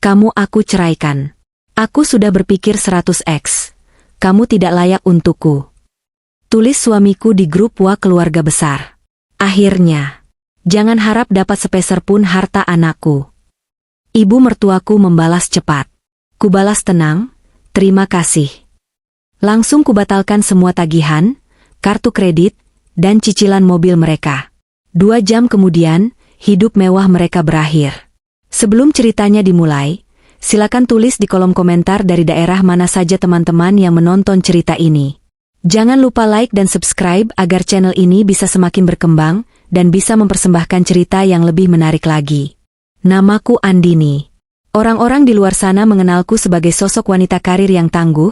aku ceraikan. Aku sudah berpikir 100x. Kamu tidak layak untukku. Tulis suamiku di grup WA keluarga besar. Akhirnya, jangan harap dapat sepeser pun harta anakku. Ibu mertuaku membalas cepat. Kubalas tenang, terima kasih. Langsung kubatalkan semua tagihan, kartu kredit, dan cicilan mobil mereka. 2 jam kemudian, hidup mewah mereka berakhir. Sebelum ceritanya dimulai, silakan tulis di kolom komentar dari daerah mana saja teman-teman yang menonton cerita ini. Jangan lupa like dan subscribe agar channel ini bisa semakin berkembang dan bisa mempersembahkan cerita yang lebih menarik lagi. Namaku Andini. Orang-orang di luar sana mengenalku sebagai sosok wanita karir yang tangguh,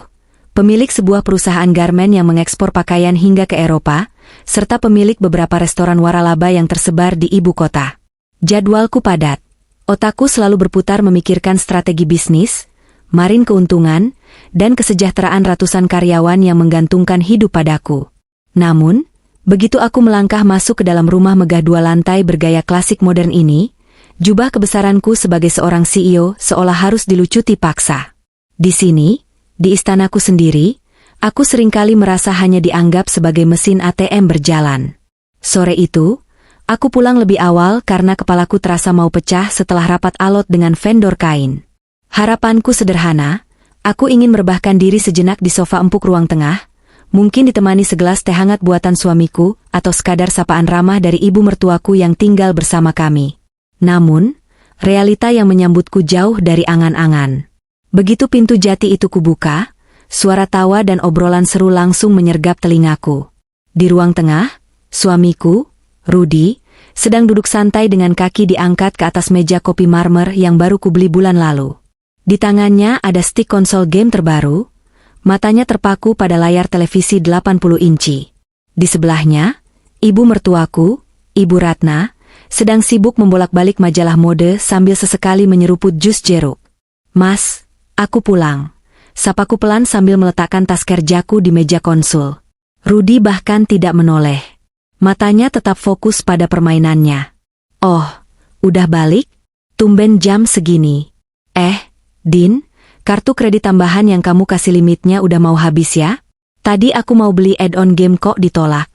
pemilik sebuah perusahaan garmen yang mengekspor pakaian hingga ke Eropa, serta pemilik beberapa restoran waralaba yang tersebar di ibu kota. Jadwalku padat. Otakku selalu berputar memikirkan strategi bisnis, marin keuntungan, dan kesejahteraan ratusan karyawan yang menggantungkan hidup padaku. Namun, begitu aku melangkah masuk ke dalam rumah megah 2 lantai bergaya klasik modern ini, jubah kebesaranku sebagai seorang CEO seolah harus dilucuti paksa. Di sini, di istanaku sendiri, aku seringkali merasa hanya dianggap sebagai mesin ATM berjalan. Sore itu, aku pulang lebih awal karena kepalaku terasa mau pecah setelah rapat alot dengan vendor kain. Harapanku sederhana, aku ingin merebahkan diri sejenak di sofa empuk ruang tengah, mungkin ditemani segelas teh hangat buatan suamiku atau sekadar sapaan ramah dari ibu mertuaku yang tinggal bersama kami. Namun, realita yang menyambutku jauh dari angan-angan. Begitu pintu jati itu kubuka, suara tawa dan obrolan seru langsung menyergap telingaku. Di ruang tengah, suamiku, Rudy, sedang duduk santai dengan kaki diangkat ke atas meja kopi marmer yang baru kubeli bulan lalu. Di tangannya ada stik konsol game terbaru, matanya terpaku pada layar televisi 80 inci. Di sebelahnya, ibu mertuaku, Ibu Ratna, sedang sibuk membolak-balik majalah mode sambil sesekali menyeruput jus jeruk. "Mas, aku pulang," sapaku pelan sambil meletakkan tas kerjaku di meja konsul. Rudy bahkan tidak menoleh. Matanya tetap fokus pada permainannya. "Oh, udah balik? Tumben jam segini." Din, kartu kredit tambahan yang kamu kasih limitnya udah mau habis ya? Tadi aku mau beli add-on game kok ditolak."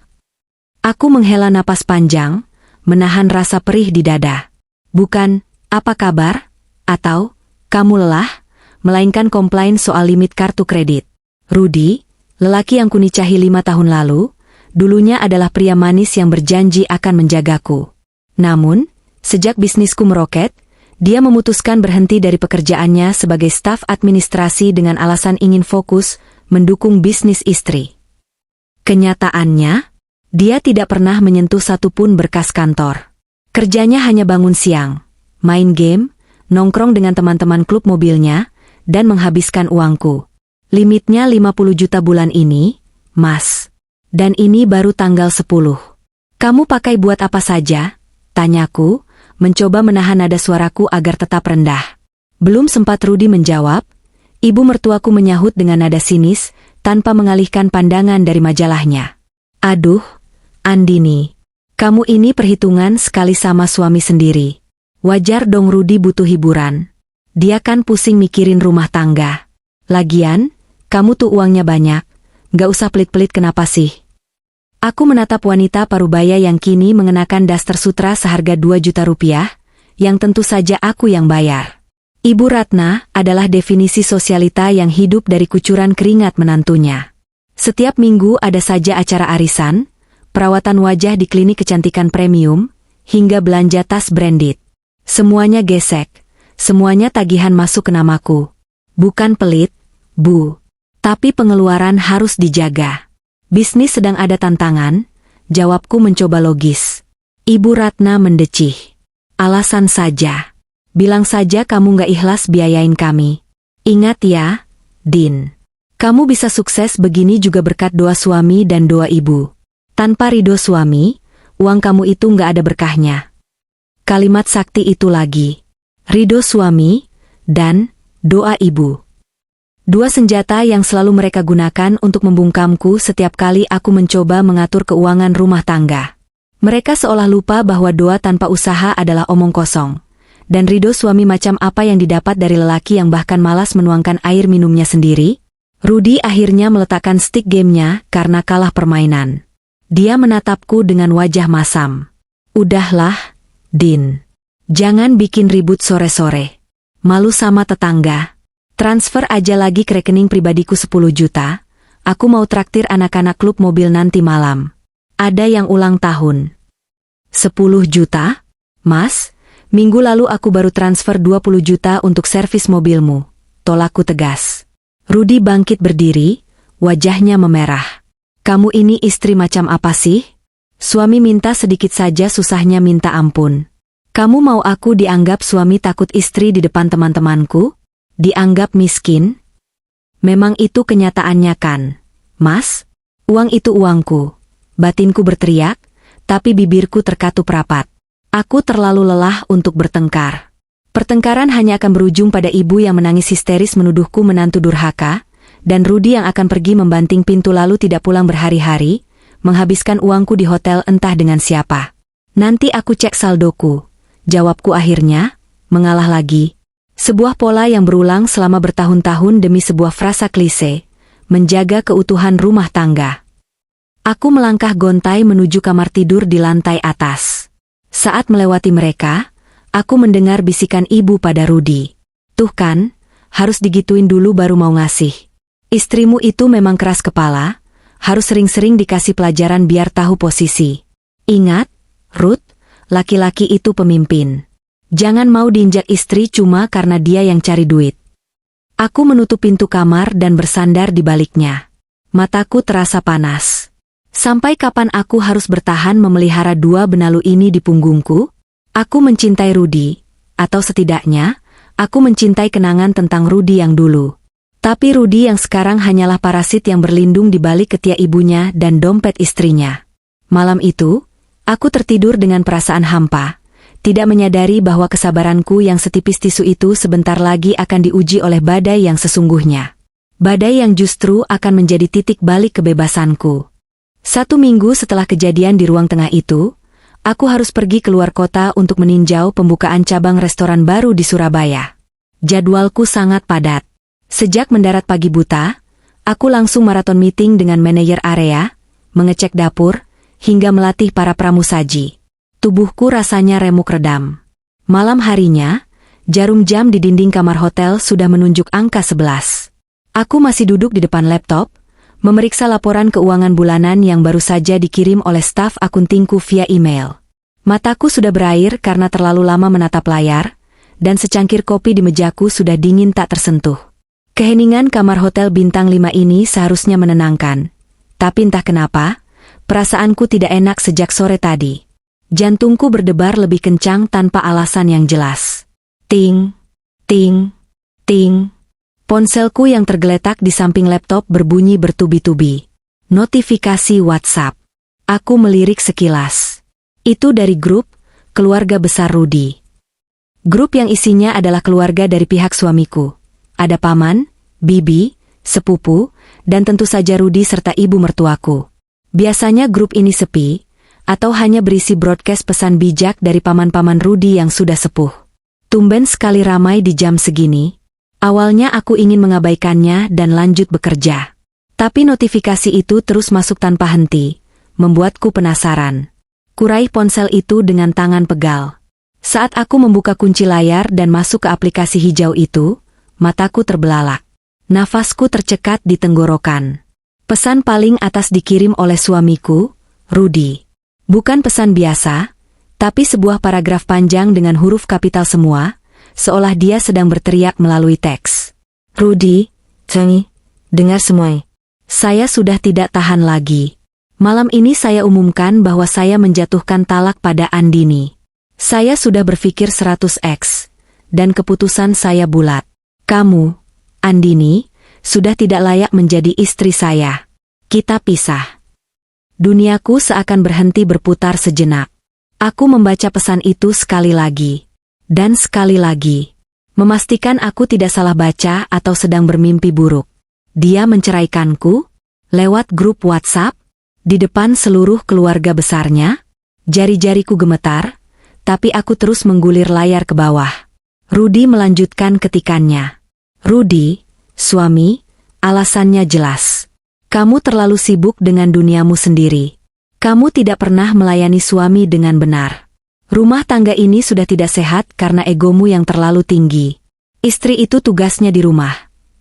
Aku menghela napas panjang, menahan rasa perih di dada. Bukan, "Apa kabar?" atau "Kamu lelah?" melainkan komplain soal limit kartu kredit. Rudy, lelaki yang kunicahi 5 tahun lalu, dulunya adalah pria manis yang berjanji akan menjagaku. Namun, sejak bisnisku meroket, dia memutuskan berhenti dari pekerjaannya sebagai staf administrasi dengan alasan ingin fokus mendukung bisnis istri. Kenyataannya, dia tidak pernah menyentuh satupun berkas kantor. Kerjanya hanya bangun siang, main game, nongkrong dengan teman-teman klub mobilnya, dan menghabiskan uangku. "Limitnya 50 juta bulan ini, Mas. Dan ini baru tanggal 10. Kamu pakai buat apa saja?" tanyaku, mencoba menahan nada suaraku agar tetap rendah. Belum sempat Rudy menjawab, ibu mertuaku menyahut dengan nada sinis, tanpa mengalihkan pandangan dari majalahnya. "Aduh, Andini, kamu ini perhitungan sekali sama suami sendiri. Wajar dong Rudy butuh hiburan. Dia kan pusing mikirin rumah tangga. Lagian, kamu tuh uangnya banyak, gak usah pelit-pelit kenapa sih?" Aku menatap wanita parubaya yang kini mengenakan daster sutra seharga 2 juta rupiah, yang tentu saja aku yang bayar. Ibu Ratna adalah definisi sosialita yang hidup dari kucuran keringat menantunya. Setiap minggu ada saja acara arisan, perawatan wajah di klinik kecantikan premium, hingga belanja tas branded. Semuanya gesek, semuanya tagihan masuk ke namaku. Bukan pelit, Bu, tapi pengeluaran harus dijaga. "Bisnis sedang ada tantangan," jawabku mencoba logis. Ibu Ratna mendecih. "Alasan saja. Bilang saja kamu gak ikhlas biayain kami. Ingat ya, Din. Kamu bisa sukses begini juga berkat doa suami dan doa ibu. Tanpa ridho suami, uang kamu itu gak ada berkahnya." Kalimat sakti itu lagi. Ridho suami dan doa ibu. 2 senjata yang selalu mereka gunakan untuk membungkamku setiap kali aku mencoba mengatur keuangan rumah tangga. Mereka seolah lupa bahwa doa tanpa usaha adalah omong kosong, Dan ridho suami macam apa yang didapat dari lelaki yang bahkan malas menuangkan air minumnya sendiri? Rudy akhirnya meletakkan stick gamenya karena kalah permainan. Dia menatapku dengan wajah masam. Udahlah, Din. Jangan bikin ribut sore-sore. Malu sama tetangga. Transfer aja lagi ke rekening pribadiku 10 juta. Aku mau traktir anak-anak klub mobil nanti malam. Ada yang ulang tahun. 10 juta? Mas, minggu lalu aku baru transfer 20 juta untuk servis mobilmu. Tolakku tegas. Rudy bangkit berdiri, wajahnya memerah. Kamu ini istri macam apa sih? Suami minta sedikit saja susahnya minta ampun. Kamu mau aku dianggap suami takut istri di depan teman-temanku? Dianggap miskin? Memang itu kenyataannya kan, Mas? Uang itu uangku. Batinku berteriak, tapi bibirku terkatup rapat. Aku terlalu lelah untuk bertengkar. Pertengkaran hanya akan berujung pada ibu yang menangis histeris menuduhku menantu durhaka, dan Rudy yang akan pergi membanting pintu lalu tidak pulang berhari-hari, menghabiskan uangku di hotel entah dengan siapa. Nanti aku cek saldoku. Jawabku akhirnya, mengalah lagi. Sebuah pola yang berulang selama bertahun-tahun demi sebuah frasa klise, menjaga keutuhan rumah tangga. Aku melangkah gontai menuju kamar tidur di lantai atas. Saat melewati mereka, aku mendengar bisikan ibu pada Rudy. Tuh kan, harus digituin dulu baru mau ngasih. Istrimu itu memang keras kepala, harus sering-sering dikasih pelajaran biar tahu posisi. Ingat, Ruth, laki-laki itu pemimpin. Jangan mau diinjak istri cuma karena dia yang cari duit. Aku menutup pintu kamar dan bersandar di baliknya. Mataku terasa panas. Sampai kapan aku harus bertahan memelihara dua benalu ini di punggungku? Aku mencintai Rudy, atau setidaknya, aku mencintai kenangan tentang Rudy yang dulu. Tapi Rudy yang sekarang hanyalah parasit yang berlindung di balik ketiak ibunya dan dompet istrinya. Malam itu, aku tertidur dengan perasaan hampa. Tidak menyadari bahwa kesabaranku yang setipis tisu itu sebentar lagi akan diuji oleh badai yang sesungguhnya. Badai yang justru akan menjadi titik balik kebebasanku. 1 minggu setelah kejadian di ruang tengah itu, aku harus pergi keluar kota untuk meninjau pembukaan cabang restoran baru di Surabaya. Jadwalku sangat padat. Sejak mendarat pagi buta, aku langsung maraton meeting dengan manajer area, mengecek dapur, hingga melatih para pramusaji. Tubuhku rasanya remuk redam. Malam harinya, jarum jam di dinding kamar hotel sudah menunjuk angka 11. Aku masih duduk di depan laptop, memeriksa laporan keuangan bulanan yang baru saja dikirim oleh staf akuntingku via email. Mataku sudah berair karena terlalu lama menatap layar, dan secangkir kopi di mejaku sudah dingin tak tersentuh. Keheningan kamar hotel bintang 5 ini seharusnya menenangkan. Tapi entah kenapa, perasaanku tidak enak sejak sore tadi. Jantungku berdebar lebih kencang tanpa alasan yang jelas. Ting, ting, ting. Ponselku yang tergeletak di samping laptop berbunyi bertubi-tubi. Notifikasi WhatsApp. Aku melirik sekilas. Itu dari grup keluarga besar Rudy. Grup yang isinya adalah keluarga dari pihak suamiku. Ada paman, bibi, sepupu, dan tentu saja Rudy serta ibu mertuaku. Biasanya grup ini sepi, atau hanya berisi broadcast pesan bijak dari paman-paman Rudy yang sudah sepuh. Tumben sekali ramai di jam segini. Awalnya aku ingin mengabaikannya dan lanjut bekerja. Tapi notifikasi itu terus masuk tanpa henti, membuatku penasaran. Kuraih ponsel itu dengan tangan pegal. Saat aku membuka kunci layar dan masuk ke aplikasi hijau itu, mataku terbelalak. Nafasku tercekat di tenggorokan. Pesan paling atas dikirim oleh suamiku, Rudy. Bukan pesan biasa, tapi sebuah paragraf panjang dengan huruf kapital semua, seolah dia sedang berteriak melalui teks. Rudy, Tengi, dengar semua. Saya sudah tidak tahan lagi. Malam ini saya umumkan bahwa saya menjatuhkan talak pada Andini. Saya sudah berpikir 100x, dan keputusan saya bulat. Kamu, Andini, sudah tidak layak menjadi istri saya. Kita pisah. Duniaku seakan berhenti berputar sejenak. Aku membaca pesan itu sekali lagi. Dan sekali lagi. Memastikan aku tidak salah baca atau sedang bermimpi buruk. Dia menceraikanku? Lewat grup WhatsApp? Di depan seluruh keluarga besarnya? Jari-jariku gemetar, tapi aku terus menggulir layar ke bawah. Rudy melanjutkan ketikannya. Rudy, suami, alasannya jelas. Kamu terlalu sibuk dengan duniamu sendiri. Kamu tidak pernah melayani suami dengan benar. Rumah tangga ini sudah tidak sehat karena egomu yang terlalu tinggi. Istri itu tugasnya di rumah,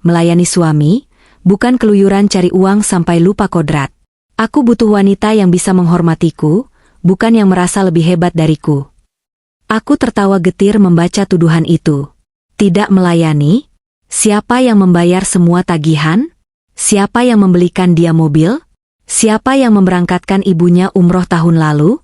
melayani suami, bukan keluyuran cari uang sampai lupa kodrat. Aku butuh wanita yang bisa menghormatiku, bukan yang merasa lebih hebat dariku. Aku tertawa getir membaca tuduhan itu. Tidak melayani? Siapa yang membayar semua tagihan? Siapa yang membelikan dia mobil? Siapa yang memberangkatkan ibunya umroh tahun lalu?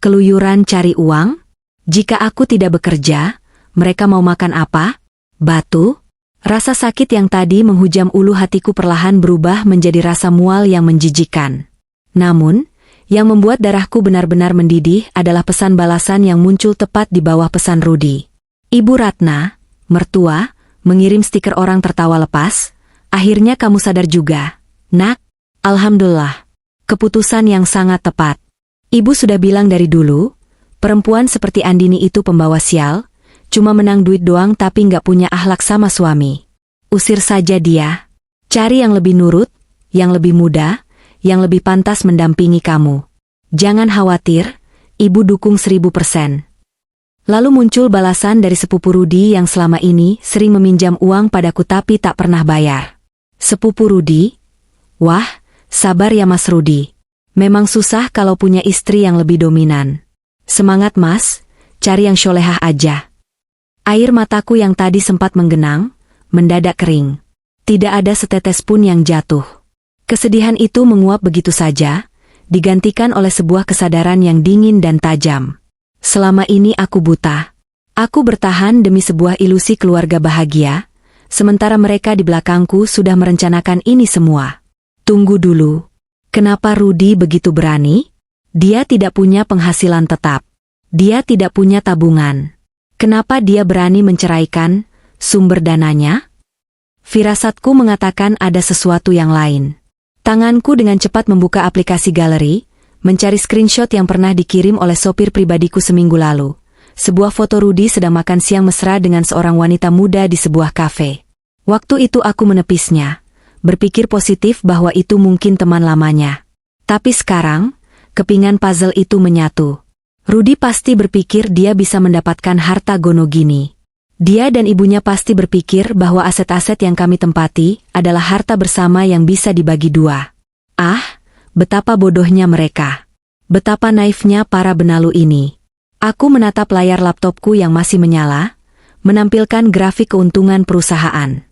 Keluyuran cari uang? Jika aku tidak bekerja, mereka mau makan apa? Batu? Rasa sakit yang tadi menghujam ulu hatiku perlahan berubah menjadi rasa mual yang menjijikkan. Namun, yang membuat darahku benar-benar mendidih adalah pesan balasan yang muncul tepat di bawah pesan Rudy. Ibu Ratna, mertua, mengirim stiker orang tertawa lepas. Akhirnya kamu sadar juga, nak? Alhamdulillah. Keputusan yang sangat tepat. Ibu sudah bilang dari dulu, perempuan seperti Andini itu pembawa sial, cuma menang duit doang tapi nggak punya akhlak sama suami. Usir saja dia. Cari yang lebih nurut, yang lebih muda, yang lebih pantas mendampingi kamu. Jangan khawatir, ibu dukung 1000%. Lalu muncul balasan dari sepupu Rudy yang selama ini sering meminjam uang padaku tapi tak pernah bayar. Sepupu Rudy? Wah, sabar ya Mas Rudy. Memang susah kalau punya istri yang lebih dominan. Semangat Mas, cari yang solehah aja. Air mataku yang tadi sempat menggenang, mendadak kering. Tidak ada setetes pun yang jatuh. Kesedihan itu menguap begitu saja, digantikan oleh sebuah kesadaran yang dingin dan tajam. Selama ini aku buta. Aku bertahan demi sebuah ilusi keluarga bahagia, sementara mereka di belakangku sudah merencanakan ini semua. Tunggu dulu. Kenapa Rudy begitu berani? Dia tidak punya penghasilan tetap. Dia tidak punya tabungan. Kenapa dia berani menceraikan sumber dananya? Firasatku mengatakan ada sesuatu yang lain. Tanganku dengan cepat membuka aplikasi galeri, mencari screenshot yang pernah dikirim oleh sopir pribadiku seminggu lalu. Sebuah foto Rudy sedang makan siang mesra dengan seorang wanita muda di sebuah kafe. Waktu itu aku menepisnya, berpikir positif bahwa itu mungkin teman lamanya. Tapi sekarang, kepingan puzzle itu menyatu. Rudy pasti berpikir dia bisa mendapatkan harta gono gini. Dia dan ibunya pasti berpikir bahwa aset-aset yang kami tempati adalah harta bersama yang bisa dibagi dua. Ah, betapa bodohnya mereka. Betapa naifnya para benalu ini. Aku menatap layar laptopku yang masih menyala, menampilkan grafik keuntungan perusahaan.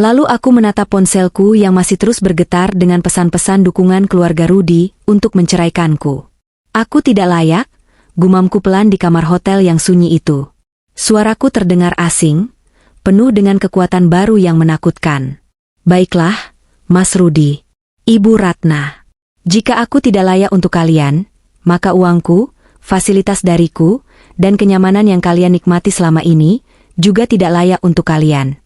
Lalu aku menatap ponselku yang masih terus bergetar dengan pesan-pesan dukungan keluarga Rudy untuk menceraikanku. Aku tidak layak, gumamku pelan di kamar hotel yang sunyi itu. Suaraku terdengar asing, penuh dengan kekuatan baru yang menakutkan. Baiklah, Mas Rudy, Ibu Ratna. Jika aku tidak layak untuk kalian, maka uangku, fasilitas dariku, dan kenyamanan yang kalian nikmati selama ini, juga tidak layak untuk kalian.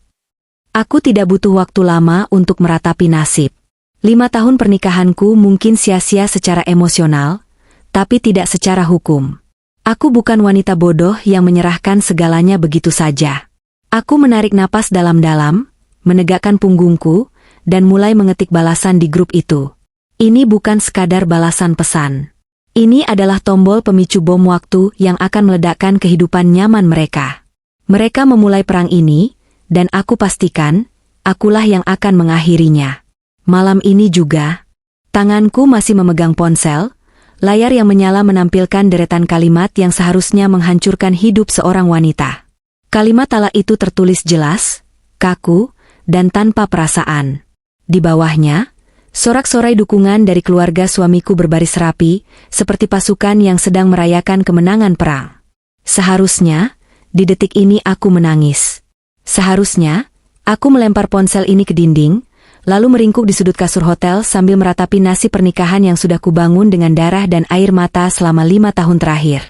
Aku tidak butuh waktu lama untuk meratapi nasib. 5 tahun pernikahanku mungkin sia-sia secara emosional, tapi tidak secara hukum. Aku bukan wanita bodoh yang menyerahkan segalanya begitu saja. Aku menarik napas dalam-dalam, menegakkan punggungku, dan mulai mengetik balasan di grup itu. Ini bukan sekadar balasan pesan. Ini adalah tombol pemicu bom waktu yang akan meledakkan kehidupan nyaman mereka. Mereka memulai perang ini, dan aku pastikan, akulah yang akan mengakhirinya. Malam ini juga, tanganku masih memegang ponsel. Layar yang menyala menampilkan deretan kalimat yang seharusnya menghancurkan hidup seorang wanita. Kalimat talak itu tertulis jelas, kaku, dan tanpa perasaan. Di bawahnya, sorak-sorai dukungan dari keluarga suamiku berbaris rapi, seperti pasukan yang sedang merayakan kemenangan perang. Seharusnya, di detik ini aku menangis. Seharusnya, aku melempar ponsel ini ke dinding, lalu meringkuk di sudut kasur hotel sambil meratapi nasib pernikahan yang sudah kubangun dengan darah dan air mata selama 5 tahun terakhir.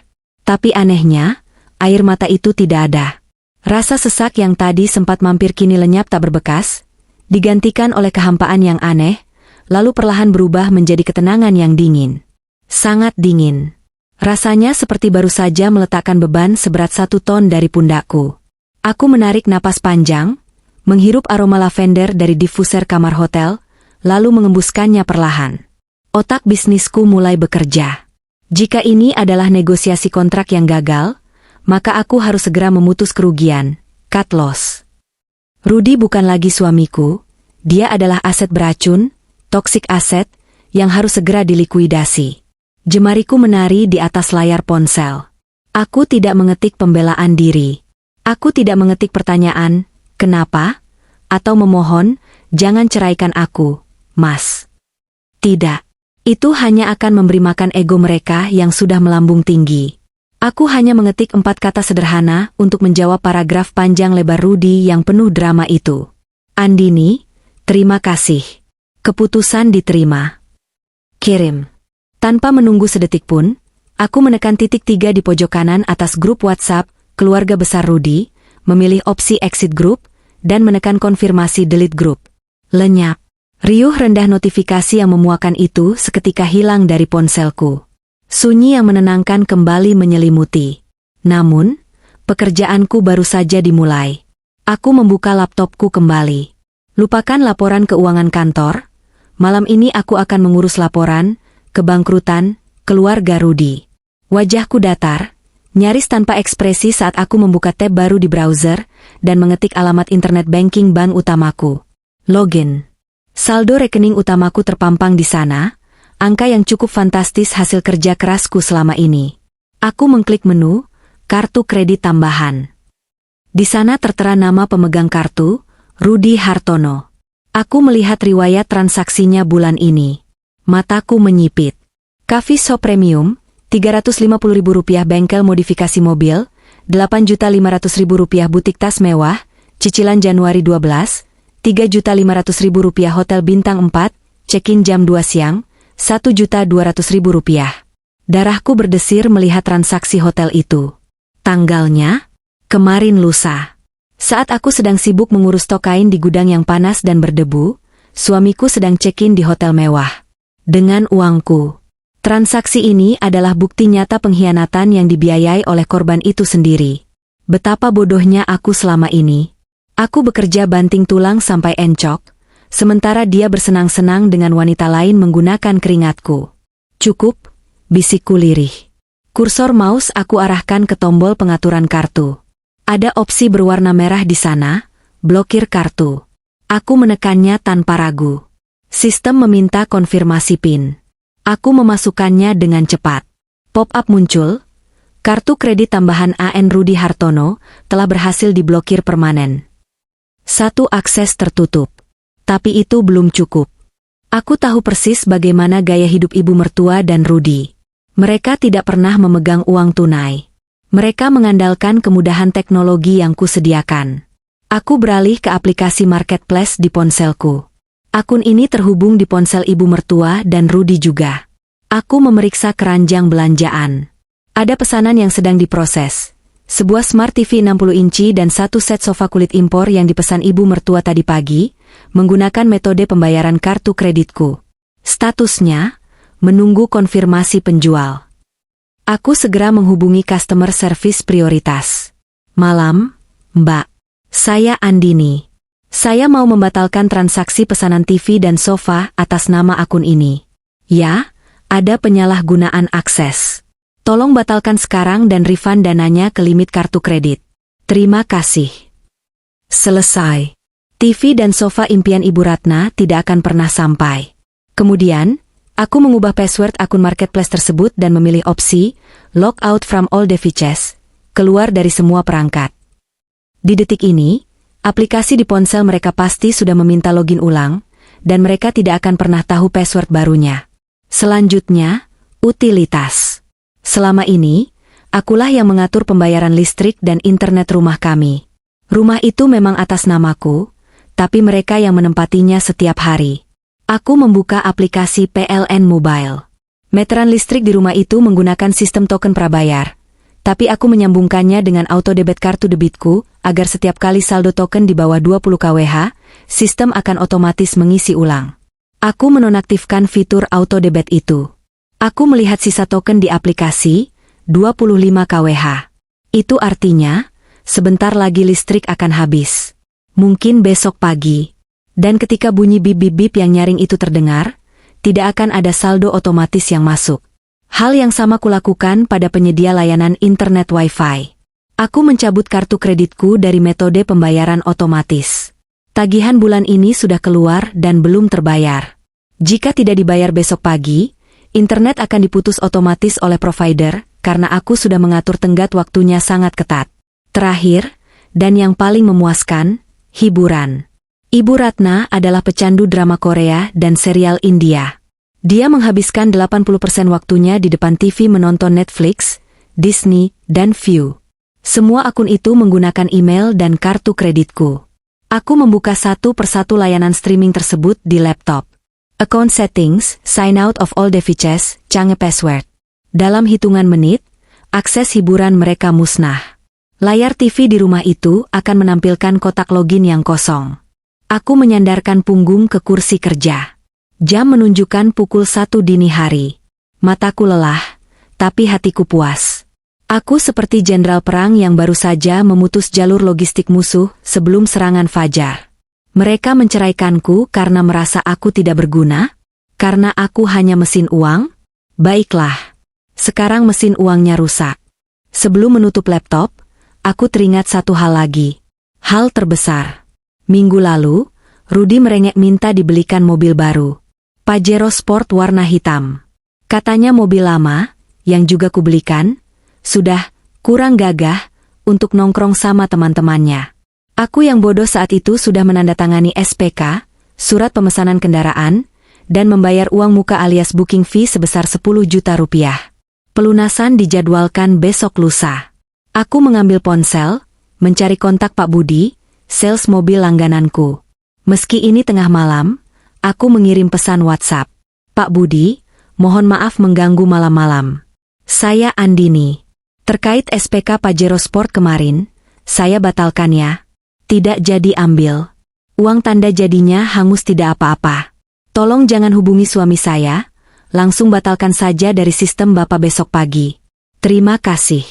Tapi anehnya, air mata itu tidak ada. Rasa sesak yang tadi sempat mampir kini lenyap tak berbekas, digantikan oleh kehampaan yang aneh, lalu perlahan berubah menjadi ketenangan yang dingin. Sangat dingin. Rasanya seperti baru saja meletakkan beban seberat 1 ton dari pundakku. Aku menarik napas panjang, menghirup aroma lavender dari diffuser kamar hotel, lalu mengembuskannya perlahan. Otak bisnisku mulai bekerja. Jika ini adalah negosiasi kontrak yang gagal, maka aku harus segera memutus kerugian, cut loss. Rudy bukan lagi suamiku, dia adalah aset beracun, toksik aset, yang harus segera dilikuidasi. Jemariku menari di atas layar ponsel. Aku tidak mengetik pembelaan diri. Aku tidak mengetik pertanyaan, kenapa? Atau memohon, jangan ceraikan aku, Mas. Tidak. Itu hanya akan memberi makan ego mereka yang sudah melambung tinggi. Aku hanya mengetik 4 kata sederhana untuk menjawab paragraf panjang lebar Rudy yang penuh drama itu. Andini, terima kasih. Keputusan diterima. Kirim. Tanpa menunggu sedetik pun, aku menekan titik 3 di pojok kanan atas grup WhatsApp keluarga besar Rudy, memilih opsi exit group, dan menekan konfirmasi delete group. Lenyap. Riuh rendah notifikasi yang memuakan itu seketika hilang dari ponselku. Sunyi yang menenangkan kembali menyelimuti. Namun, pekerjaanku baru saja dimulai. Aku membuka laptopku kembali. Lupakan laporan keuangan kantor. Malam ini aku akan mengurus laporan kebangkrutan keluarga Rudy. Wajahku datar, nyaris tanpa ekspresi saat aku membuka tab baru di browser dan mengetik alamat internet banking bank utamaku. Login. Saldo rekening utamaku terpampang di sana, angka yang cukup fantastis hasil kerja kerasku selama ini. Aku mengklik menu, kartu kredit tambahan. Di sana tertera nama pemegang kartu, Rudy Hartono. Aku melihat riwayat transaksinya bulan ini. Mataku menyipit. Coffee Shop Premium, Rp350.000 bengkel modifikasi mobil, Rp8.500.000 butik tas mewah, cicilan Januari 12, Rp3.500.000 hotel bintang 4, check-in jam 2 siang, Rp1.200.000. Darahku berdesir melihat transaksi hotel itu. Tanggalnya? Kemarin lusa. Saat aku sedang sibuk mengurus stok kain di gudang yang panas dan berdebu, suamiku sedang check-in di hotel mewah. Dengan uangku. Transaksi ini adalah bukti nyata pengkhianatan yang dibiayai oleh korban itu sendiri. Betapa bodohnya aku selama ini. Aku bekerja banting tulang sampai encok, sementara dia bersenang-senang dengan wanita lain menggunakan keringatku. Cukup, bisikku lirih. Kursor mouse aku arahkan ke tombol pengaturan kartu. Ada opsi berwarna merah di sana, blokir kartu. Aku menekannya tanpa ragu. Sistem meminta konfirmasi PIN. Aku memasukkannya dengan cepat. Pop-up muncul. Kartu kredit tambahan AN Rudy Hartono telah berhasil diblokir permanen. 1 akses tertutup. Tapi itu belum cukup. Aku tahu persis bagaimana gaya hidup ibu mertua dan Rudy. Mereka tidak pernah memegang uang tunai. Mereka mengandalkan kemudahan teknologi yang kusediakan. Aku beralih ke aplikasi marketplace di ponselku. Akun ini terhubung di ponsel ibu mertua dan Rudy juga. Aku memeriksa keranjang belanjaan. Ada pesanan yang sedang diproses. Sebuah Smart TV 60 inci dan 1 set sofa kulit impor yang dipesan ibu mertua tadi pagi, menggunakan metode pembayaran kartu kreditku. Statusnya, menunggu konfirmasi penjual. Aku segera menghubungi customer service prioritas. Malam, Mbak. Saya Andini. Saya mau membatalkan transaksi pesanan TV dan sofa atas nama akun ini. Ya, ada penyalahgunaan akses. Tolong batalkan sekarang dan refund dananya ke limit kartu kredit. Terima kasih. Selesai. TV dan sofa impian Ibu Ratna tidak akan pernah sampai. Kemudian, aku mengubah password akun marketplace tersebut dan memilih opsi Log out from all devices, keluar dari semua perangkat. Di detik ini, aplikasi di ponsel mereka pasti sudah meminta login ulang, dan mereka tidak akan pernah tahu password barunya. Selanjutnya, utilitas. Selama ini, akulah yang mengatur pembayaran listrik dan internet rumah kami. Rumah itu memang atas namaku, tapi mereka yang menempatinya setiap hari. Aku membuka aplikasi PLN Mobile. Meteran listrik di rumah itu menggunakan sistem token prabayar, tapi aku menyambungkannya dengan auto debit kartu debitku, agar setiap kali saldo token di bawah 20 kWh, sistem akan otomatis mengisi ulang. Aku menonaktifkan fitur auto debit itu. Aku melihat sisa token di aplikasi, 25 kWh. Itu artinya, sebentar lagi listrik akan habis. Mungkin besok pagi. Dan ketika bunyi bip-bip-bip yang nyaring itu terdengar, tidak akan ada saldo otomatis yang masuk. Hal yang sama kulakukan pada penyedia layanan internet Wi-Fi. Aku mencabut kartu kreditku dari metode pembayaran otomatis. Tagihan bulan ini sudah keluar dan belum terbayar. Jika tidak dibayar besok pagi, internet akan diputus otomatis oleh provider karena aku sudah mengatur tenggat waktunya sangat ketat. Terakhir, dan yang paling memuaskan, hiburan. Ibu Ratna adalah pecandu drama Korea dan serial India. Dia menghabiskan 80% waktunya di depan TV menonton Netflix, Disney, dan Viu. Semua akun itu menggunakan email dan kartu kreditku. Aku membuka satu persatu layanan streaming tersebut di laptop. Account settings, sign out of all devices, change password. Dalam hitungan menit, akses hiburan mereka musnah. Layar TV di rumah itu akan menampilkan kotak login yang kosong. Aku menyandarkan punggung ke kursi kerja. Jam menunjukkan pukul 1 dini hari. Mataku lelah, tapi hatiku puas. Aku seperti jenderal perang yang baru saja memutus jalur logistik musuh sebelum serangan fajar. Mereka menceraikanku karena merasa aku tidak berguna? Karena aku hanya mesin uang? Baiklah. Sekarang mesin uangnya rusak. Sebelum menutup laptop, aku teringat satu hal lagi. Hal terbesar. Minggu lalu, Rudy merengek minta dibelikan mobil baru. Pajero Sport warna hitam. Katanya mobil lama, yang juga kubelikan, sudah kurang gagah untuk nongkrong sama teman-temannya. Aku yang bodoh saat itu sudah menandatangani SPK, surat pemesanan kendaraan, dan membayar uang muka alias booking fee sebesar 10 juta rupiah. Pelunasan dijadwalkan besok lusa. Aku mengambil ponsel, mencari kontak Pak Budi, sales mobil langgananku. Meski ini tengah malam, aku mengirim pesan WhatsApp. Pak Budi, mohon maaf mengganggu malam-malam. Saya Andini. Terkait SPK Pajero Sport kemarin, saya batalkan ya. Tidak jadi ambil. Uang tanda jadinya hangus tidak apa-apa. Tolong jangan hubungi suami saya, langsung batalkan saja dari sistem Bapak besok pagi. Terima kasih.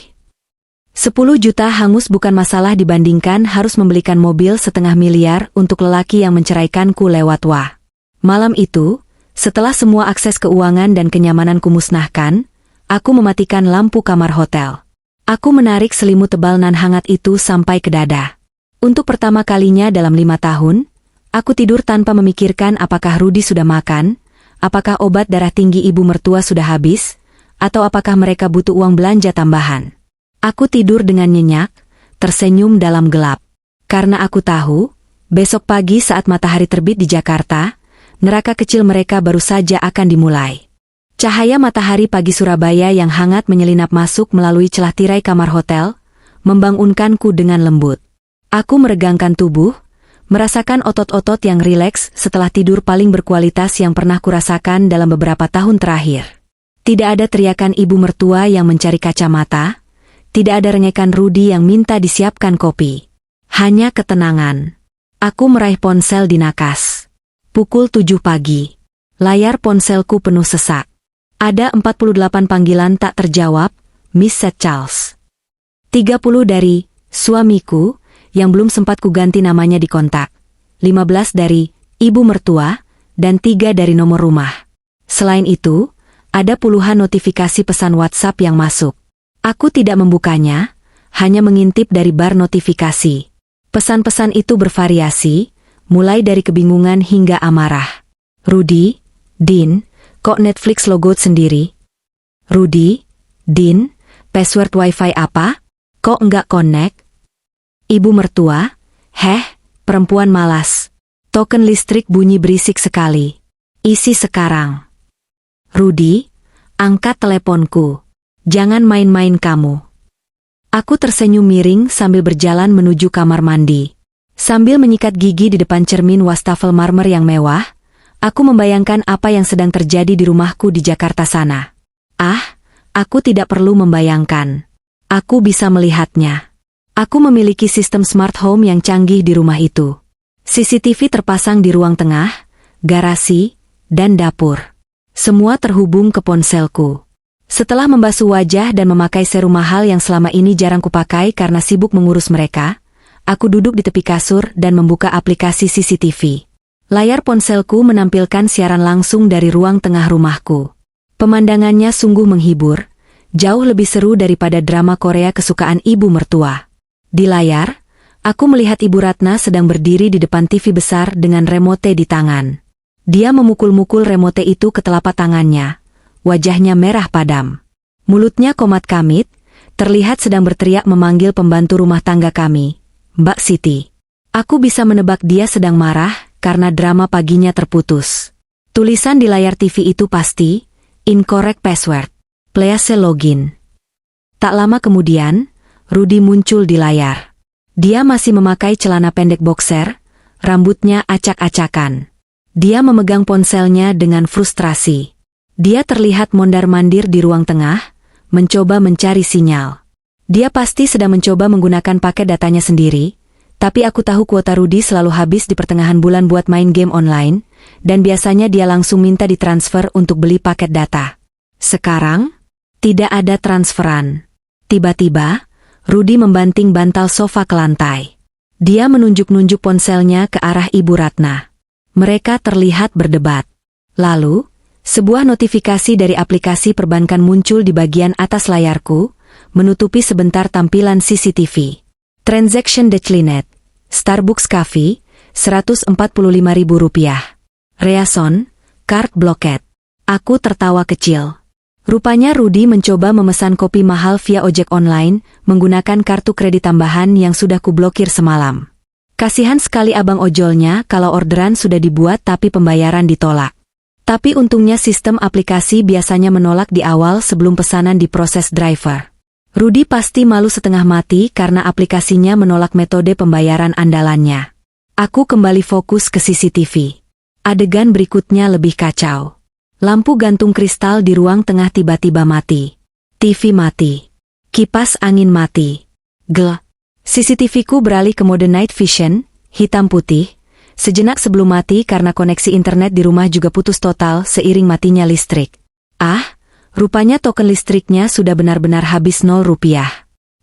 10 juta hangus bukan masalah dibandingkan harus membelikan mobil setengah miliar untuk lelaki yang menceraikanku lewat WA. Malam itu, setelah semua akses keuangan dan kenyamananku musnahkan, aku mematikan lampu kamar hotel. Aku menarik selimut tebal nan hangat itu sampai ke dada. Untuk pertama kalinya dalam 5 tahun, aku tidur tanpa memikirkan apakah Rudy sudah makan, apakah obat darah tinggi ibu mertua sudah habis, atau apakah mereka butuh uang belanja tambahan. Aku tidur dengan nyenyak, tersenyum dalam gelap. Karena aku tahu, besok pagi saat matahari terbit di Jakarta, neraka kecil mereka baru saja akan dimulai. Cahaya matahari pagi Surabaya yang hangat menyelinap masuk melalui celah tirai kamar hotel, membangunkanku dengan lembut. Aku meregangkan tubuh, merasakan otot-otot yang rileks setelah tidur paling berkualitas yang pernah kurasakan dalam beberapa tahun terakhir. Tidak ada teriakan ibu mertua yang mencari kacamata, tidak ada rengekan Rudy yang minta disiapkan kopi. Hanya ketenangan. Aku meraih ponsel di nakas. Pukul 7 pagi. Layar ponselku penuh sesak. Ada 48 panggilan tak terjawab, Miss Seth Charles. 30 dari suamiku, yang belum sempat kuganti namanya di kontak. 15 dari ibu mertua, dan 3 dari nomor rumah. Selain itu, ada puluhan notifikasi pesan WhatsApp yang masuk. Aku tidak membukanya, hanya mengintip dari bar notifikasi. Pesan-pesan itu bervariasi, mulai dari kebingungan hingga amarah. Rudy, Din, kok Netflix logout sendiri? Rudy, Din, password wifi apa? Kok enggak connect? Ibu mertua, perempuan malas. Token listrik bunyi berisik sekali. Isi sekarang. Rudy, angkat teleponku. Jangan main-main kamu. Aku tersenyum miring sambil berjalan menuju kamar mandi. Sambil menyikat gigi di depan cermin wastafel marmer yang mewah, aku membayangkan apa yang sedang terjadi di rumahku di Jakarta sana. Aku tidak perlu membayangkan. Aku bisa melihatnya. Aku memiliki sistem smart home yang canggih di rumah itu. CCTV terpasang di ruang tengah, garasi, dan dapur. Semua terhubung ke ponselku. Setelah membasuh wajah dan memakai serum mahal yang selama ini jarang kupakai karena sibuk mengurus mereka, aku duduk di tepi kasur dan membuka aplikasi CCTV. Layar ponselku menampilkan siaran langsung dari ruang tengah rumahku. Pemandangannya sungguh menghibur, jauh lebih seru daripada drama Korea kesukaan ibu mertua. Di layar, aku melihat Ibu Ratna sedang berdiri di depan TV besar dengan remote di tangan. Dia memukul-mukul remote itu ke telapak tangannya. Wajahnya merah padam. Mulutnya komat kamit, terlihat sedang berteriak memanggil pembantu rumah tangga kami, Mbak Siti. Aku bisa menebak dia sedang marah karena drama paginya terputus. Tulisan di layar TV itu pasti, incorrect password. Please login. Tak lama kemudian, Rudy muncul di layar. Dia masih memakai celana pendek boxer, rambutnya acak-acakan. Dia memegang ponselnya dengan frustrasi. Dia terlihat mondar-mandir di ruang tengah, mencoba mencari sinyal. Dia pasti sedang mencoba menggunakan paket datanya sendiri, tapi aku tahu kuota Rudy selalu habis di pertengahan bulan buat main game online, dan biasanya dia langsung minta ditransfer untuk beli paket data. Sekarang, tidak ada transferan. Tiba-tiba, Rudy membanting bantal sofa ke lantai. Dia menunjuk-nunjuk ponselnya ke arah Ibu Ratna. Mereka terlihat berdebat. Lalu, sebuah notifikasi dari aplikasi perbankan muncul di bagian atas layarku, menutupi sebentar tampilan CCTV. Transaction declined. Starbucks Coffee, Rp145.000. Reason, card blocked. Aku tertawa kecil. Rupanya Rudy mencoba memesan kopi mahal via ojek online, menggunakan kartu kredit tambahan yang sudah kublokir semalam. Kasihan sekali abang ojolnya kalau orderan sudah dibuat tapi pembayaran ditolak. Tapi untungnya sistem aplikasi biasanya menolak di awal sebelum pesanan diproses driver. Rudy pasti malu setengah mati karena aplikasinya menolak metode pembayaran andalannya. Aku kembali fokus ke CCTV. Adegan berikutnya lebih kacau. Lampu gantung kristal di ruang tengah tiba-tiba mati. TV mati. Kipas angin mati. CCTV-ku beralih ke mode night vision, hitam putih. Sejenak sebelum mati karena koneksi internet di rumah juga putus total seiring matinya listrik. Rupanya token listriknya sudah benar-benar habis Rp0.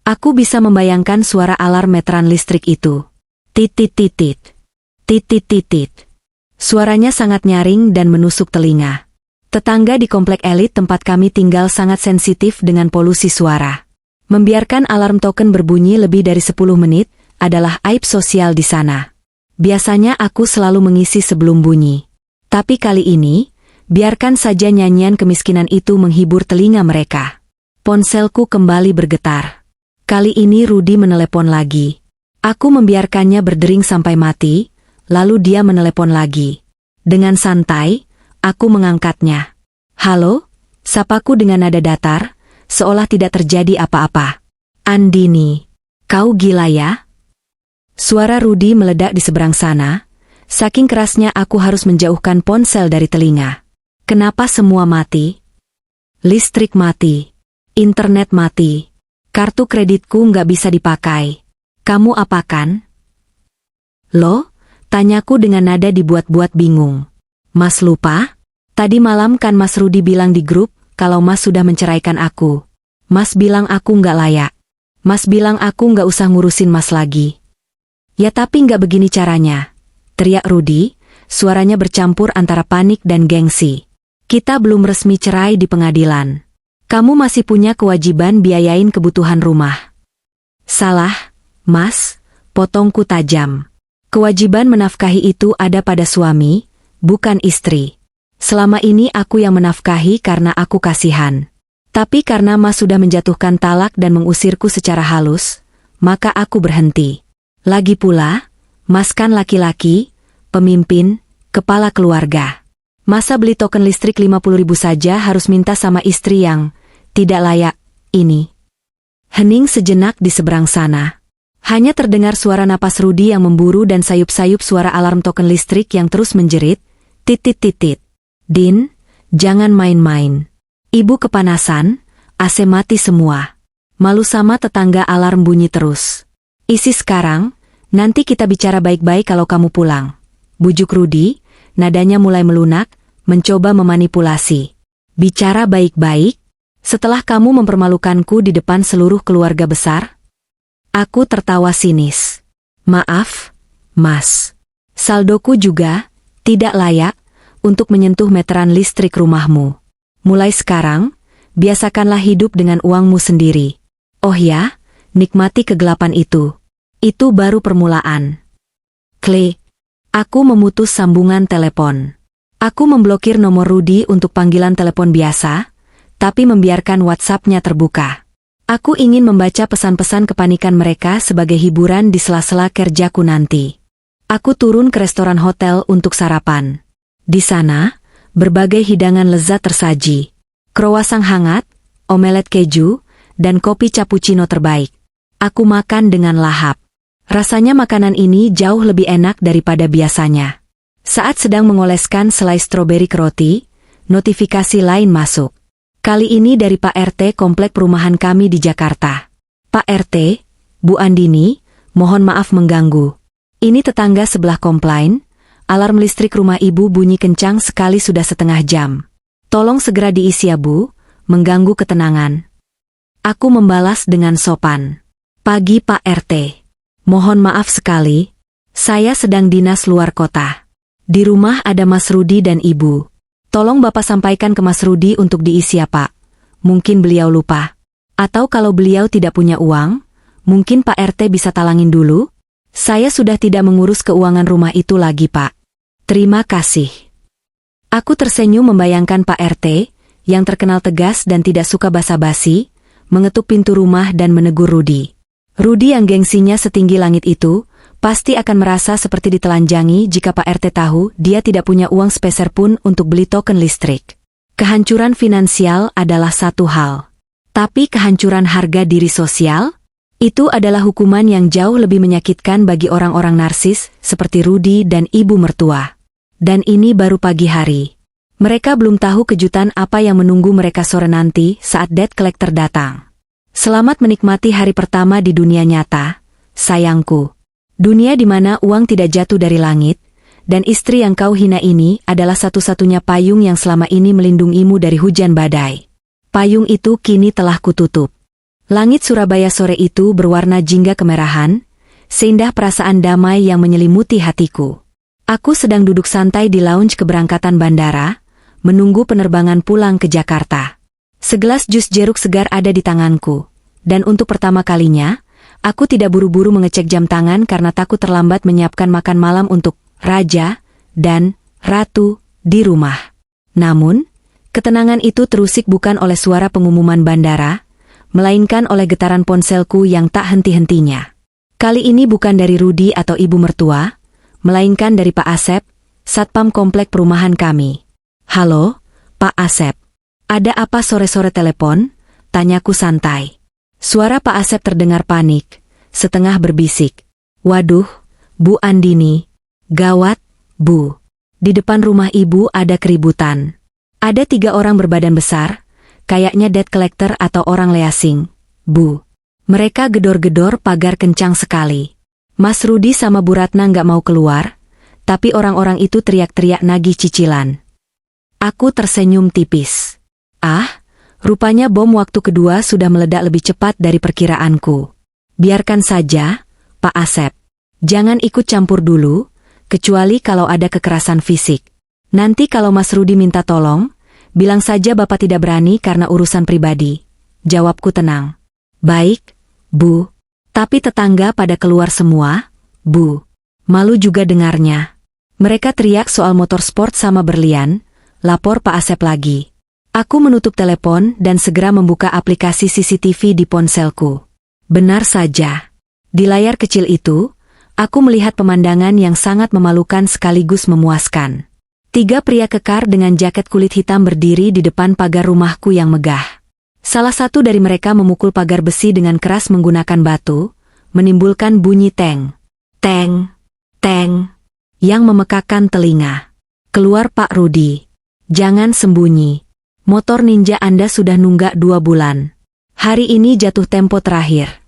Aku bisa membayangkan suara alarm meteran listrik itu. Titit-titit. Titit-titit. Suaranya sangat nyaring dan menusuk telinga. Tetangga di komplek elit tempat kami tinggal sangat sensitif dengan polusi suara. Membiarkan alarm token berbunyi lebih dari 10 menit adalah aib sosial di sana. Biasanya aku selalu mengisi sebelum bunyi. Tapi kali ini, biarkan saja nyanyian kemiskinan itu menghibur telinga mereka. Ponselku kembali bergetar. Kali ini Rudy menelepon lagi. Aku membiarkannya berdering sampai mati, lalu dia menelepon lagi. Dengan santai, aku mengangkatnya. Halo, sapaku dengan nada datar, seolah tidak terjadi apa-apa. Andini, kau gila ya? Suara Rudy meledak di seberang sana. Saking kerasnya aku harus menjauhkan ponsel dari telinga. Kenapa semua mati? Listrik mati. Internet mati. Kartu kreditku nggak bisa dipakai. Kamu apakan? Loh? Tanyaku dengan nada dibuat-buat bingung. Mas lupa? Tadi malam kan Mas Rudy bilang di grup, kalau Mas sudah menceraikan aku. Mas bilang aku nggak layak. Mas bilang aku nggak usah ngurusin Mas lagi. Ya tapi nggak begini caranya, teriak Rudy, suaranya bercampur antara panik dan gengsi. Kita belum resmi cerai di pengadilan. Kamu masih punya kewajiban biayain kebutuhan rumah. Salah, Mas, potongku tajam. Kewajiban menafkahi itu ada pada suami, bukan istri. Selama ini aku yang menafkahi karena aku kasihan. Tapi karena Mas sudah menjatuhkan talak dan mengusirku secara halus, maka aku berhenti. Lagi pula, Mas kan laki-laki, pemimpin, kepala keluarga. Masa beli token listrik 50.000 saja harus minta sama istri yang tidak layak ini? Hening sejenak di seberang sana. Hanya terdengar suara napas Rudy yang memburu dan sayup-sayup suara alarm token listrik yang terus menjerit, titit-titit. Din, jangan main-main. Ibu kepanasan, AC mati semua. Malu sama tetangga alarm bunyi terus. Isi sekarang, nanti kita bicara baik-baik kalau kamu pulang. Bujuk Rudy, nadanya mulai melunak, mencoba memanipulasi. Bicara baik-baik, setelah kamu mempermalukanku di depan seluruh keluarga besar? Aku tertawa sinis. Maaf, Mas. Saldoku juga tidak layak untuk menyentuh meteran listrik rumahmu. Mulai sekarang, biasakanlah hidup dengan uangmu sendiri. Oh ya, nikmati kegelapan itu. Itu baru permulaan. Klik. Aku memutus sambungan telepon. Aku memblokir nomor Rudy untuk panggilan telepon biasa, tapi membiarkan WhatsApp-nya terbuka. Aku ingin membaca pesan-pesan kepanikan mereka sebagai hiburan di sela-sela kerjaku nanti. Aku turun ke restoran hotel untuk sarapan. Di sana, berbagai hidangan lezat tersaji. Croissant hangat, omelet keju, dan kopi cappuccino terbaik. Aku makan dengan lahap. Rasanya makanan ini jauh lebih enak daripada biasanya. Saat sedang mengoleskan selai stroberi ke roti, notifikasi lain masuk. Kali ini dari Pak RT komplek perumahan kami di Jakarta. Pak RT, Bu Andini, mohon maaf mengganggu. Ini tetangga sebelah komplain, alarm listrik rumah ibu bunyi kencang sekali sudah setengah jam. Tolong segera diisi ya Bu, mengganggu ketenangan. Aku membalas dengan sopan. Pagi Pak RT. Mohon maaf sekali, saya sedang dinas luar kota. Di rumah ada Mas Rudy dan Ibu. Tolong Bapak sampaikan ke Mas Rudy untuk diisi ya Pak. Mungkin beliau lupa. Atau kalau beliau tidak punya uang, mungkin Pak RT bisa talangin dulu? Saya sudah tidak mengurus keuangan rumah itu lagi Pak. Terima kasih. Aku tersenyum membayangkan Pak RT, yang terkenal tegas dan tidak suka basa-basi, mengetuk pintu rumah dan menegur Rudy. Rudy yang gengsinya setinggi langit itu, pasti akan merasa seperti ditelanjangi jika Pak RT tahu dia tidak punya uang sepeser pun untuk beli token listrik. Kehancuran finansial adalah satu hal. Tapi kehancuran harga diri sosial? Itu adalah hukuman yang jauh lebih menyakitkan bagi orang-orang narsis seperti Rudy dan ibu mertua. Dan ini baru pagi hari. Mereka belum tahu kejutan apa yang menunggu mereka sore nanti saat debt collector datang. Selamat menikmati hari pertama di dunia nyata, sayangku. Dunia di mana uang tidak jatuh dari langit, dan istri yang kau hina ini adalah satu-satunya payung yang selama ini melindungimu dari hujan badai. Payung itu kini telah kututup. Langit Surabaya sore itu berwarna jingga kemerahan, seindah perasaan damai yang menyelimuti hatiku. Aku sedang duduk santai di lounge keberangkatan bandara, menunggu penerbangan pulang ke Jakarta. Segelas jus jeruk segar ada di tanganku, dan untuk pertama kalinya, aku tidak buru-buru mengecek jam tangan karena takut terlambat menyiapkan makan malam untuk Raja dan Ratu di rumah. Namun, ketenangan itu terusik bukan oleh suara pengumuman bandara, melainkan oleh getaran ponselku yang tak henti-hentinya. Kali ini bukan dari Rudy atau ibu mertua, melainkan dari Pak Asep, satpam komplek perumahan kami. Halo, Pak Asep. Ada apa sore-sore telepon? Tanyaku santai. Suara Pak Asep terdengar panik, setengah berbisik. Waduh, Bu Andini. Gawat, Bu. Di depan rumah ibu ada keributan. Ada 3 orang berbadan besar, kayaknya debt collector atau orang leasing, Bu. Mereka gedor-gedor pagar kencang sekali. Mas Rudy sama Bu Ratna nggak mau keluar, tapi orang-orang itu teriak-teriak nagih cicilan. Aku tersenyum tipis. Rupanya bom waktu kedua sudah meledak lebih cepat dari perkiraanku. Biarkan saja, Pak Asep. Jangan ikut campur dulu, kecuali kalau ada kekerasan fisik. Nanti kalau Mas Rudy minta tolong, bilang saja Bapak tidak berani karena urusan pribadi. Jawabku tenang. Baik, Bu. Tapi tetangga pada keluar semua, Bu. Malu juga dengarnya. Mereka teriak soal motor sport sama berlian, lapor Pak Asep lagi. Aku menutup telepon dan segera membuka aplikasi CCTV di ponselku. Benar saja. Di layar kecil itu, aku melihat pemandangan yang sangat memalukan sekaligus memuaskan. 3 pria kekar dengan jaket kulit hitam berdiri di depan pagar rumahku yang megah. Salah satu dari mereka memukul pagar besi dengan keras menggunakan batu, menimbulkan bunyi teng, teng, teng, yang memekakan telinga. Keluar Pak Rudy. Jangan sembunyi. Motor ninja Anda sudah nunggak 2 bulan. Hari ini jatuh tempo terakhir.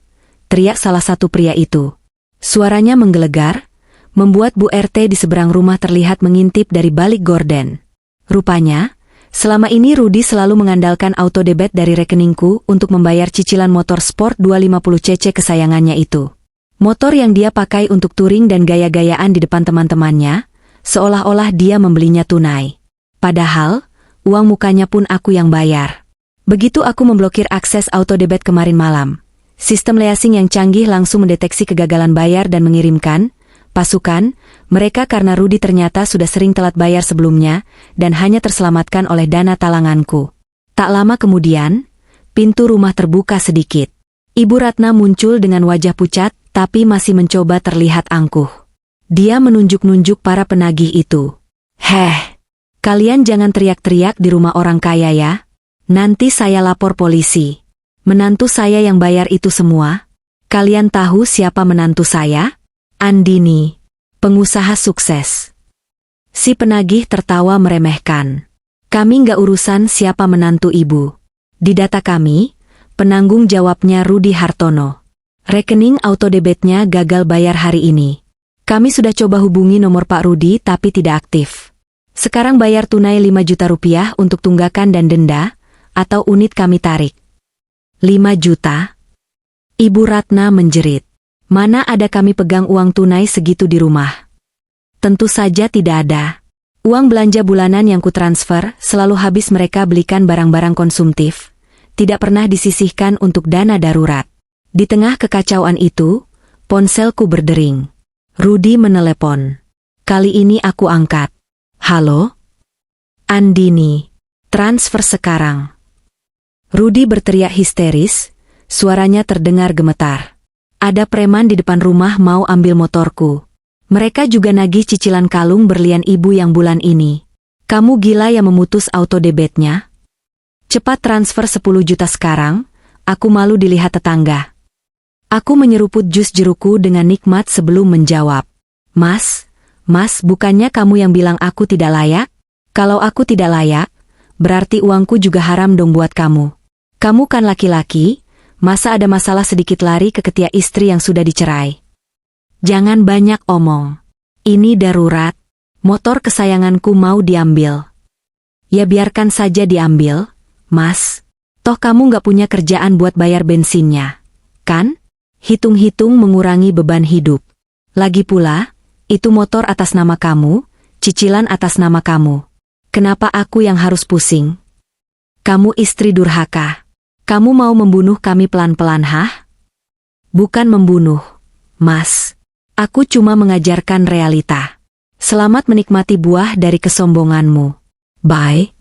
Teriak salah satu pria itu. Suaranya menggelegar, membuat Bu RT di seberang rumah terlihat mengintip dari balik gorden. Rupanya, selama ini Rudy selalu mengandalkan auto debit dari rekeningku untuk membayar cicilan motor sport 250cc kesayangannya itu. Motor yang dia pakai untuk touring dan gaya-gayaan di depan teman-temannya, seolah-olah dia membelinya tunai. Padahal, uang mukanya pun aku yang bayar. Begitu aku memblokir akses auto debit kemarin malam, sistem leasing yang canggih langsung mendeteksi kegagalan bayar dan mengirimkan pasukan mereka karena Rudy ternyata sudah sering telat bayar sebelumnya dan hanya terselamatkan oleh dana talanganku. Tak lama kemudian, pintu rumah terbuka sedikit. Ibu Ratna muncul dengan wajah pucat tapi masih mencoba terlihat angkuh. Dia menunjuk-nunjuk para penagih itu. Kalian jangan teriak-teriak di rumah orang kaya ya. Nanti saya lapor polisi. Menantu saya yang bayar itu semua. Kalian tahu siapa menantu saya? Andini, pengusaha sukses. Si penagih tertawa meremehkan. Kami nggak urusan siapa menantu ibu. Di data kami, penanggung jawabnya Rudy Hartono. Rekening auto debitnya gagal bayar hari ini. Kami sudah coba hubungi nomor Pak Rudy tapi tidak aktif. Sekarang bayar tunai 5 juta rupiah untuk tunggakan dan denda, atau unit kami tarik. 5 juta? Ibu Ratna menjerit. Mana ada kami pegang uang tunai segitu di rumah? Tentu saja tidak ada. Uang belanja bulanan yang kutransfer selalu habis mereka belikan barang-barang konsumtif. Tidak pernah disisihkan untuk dana darurat. Di tengah kekacauan itu, ponselku berdering. Rudy menelepon. Kali ini aku angkat. Halo? Andini, transfer sekarang. Rudy berteriak histeris, suaranya terdengar gemetar. Ada preman di depan rumah mau ambil motorku. Mereka juga nagih cicilan kalung berlian ibu yang bulan ini. Kamu gila yang memutus auto debitnya? Cepat transfer 10 juta sekarang, aku malu dilihat tetangga. Aku menyeruput jus jerukku dengan nikmat sebelum menjawab. Mas, bukannya kamu yang bilang aku tidak layak? Kalau aku tidak layak, berarti uangku juga haram dong buat kamu. Kamu kan laki-laki, masa ada masalah sedikit lari ke ketiak istri yang sudah dicerai? Jangan banyak omong. Ini darurat. Motor kesayanganku mau diambil. Ya biarkan saja diambil, Mas. Toh kamu gak punya kerjaan buat bayar bensinnya, kan? Hitung-hitung mengurangi beban hidup. Lagi pula, itu motor atas nama kamu, cicilan atas nama kamu. Kenapa aku yang harus pusing? Kamu istri durhaka. Kamu mau membunuh kami pelan-pelan, hah? Bukan membunuh, Mas. Aku cuma mengajarkan realita. Selamat menikmati buah dari kesombonganmu. Bye.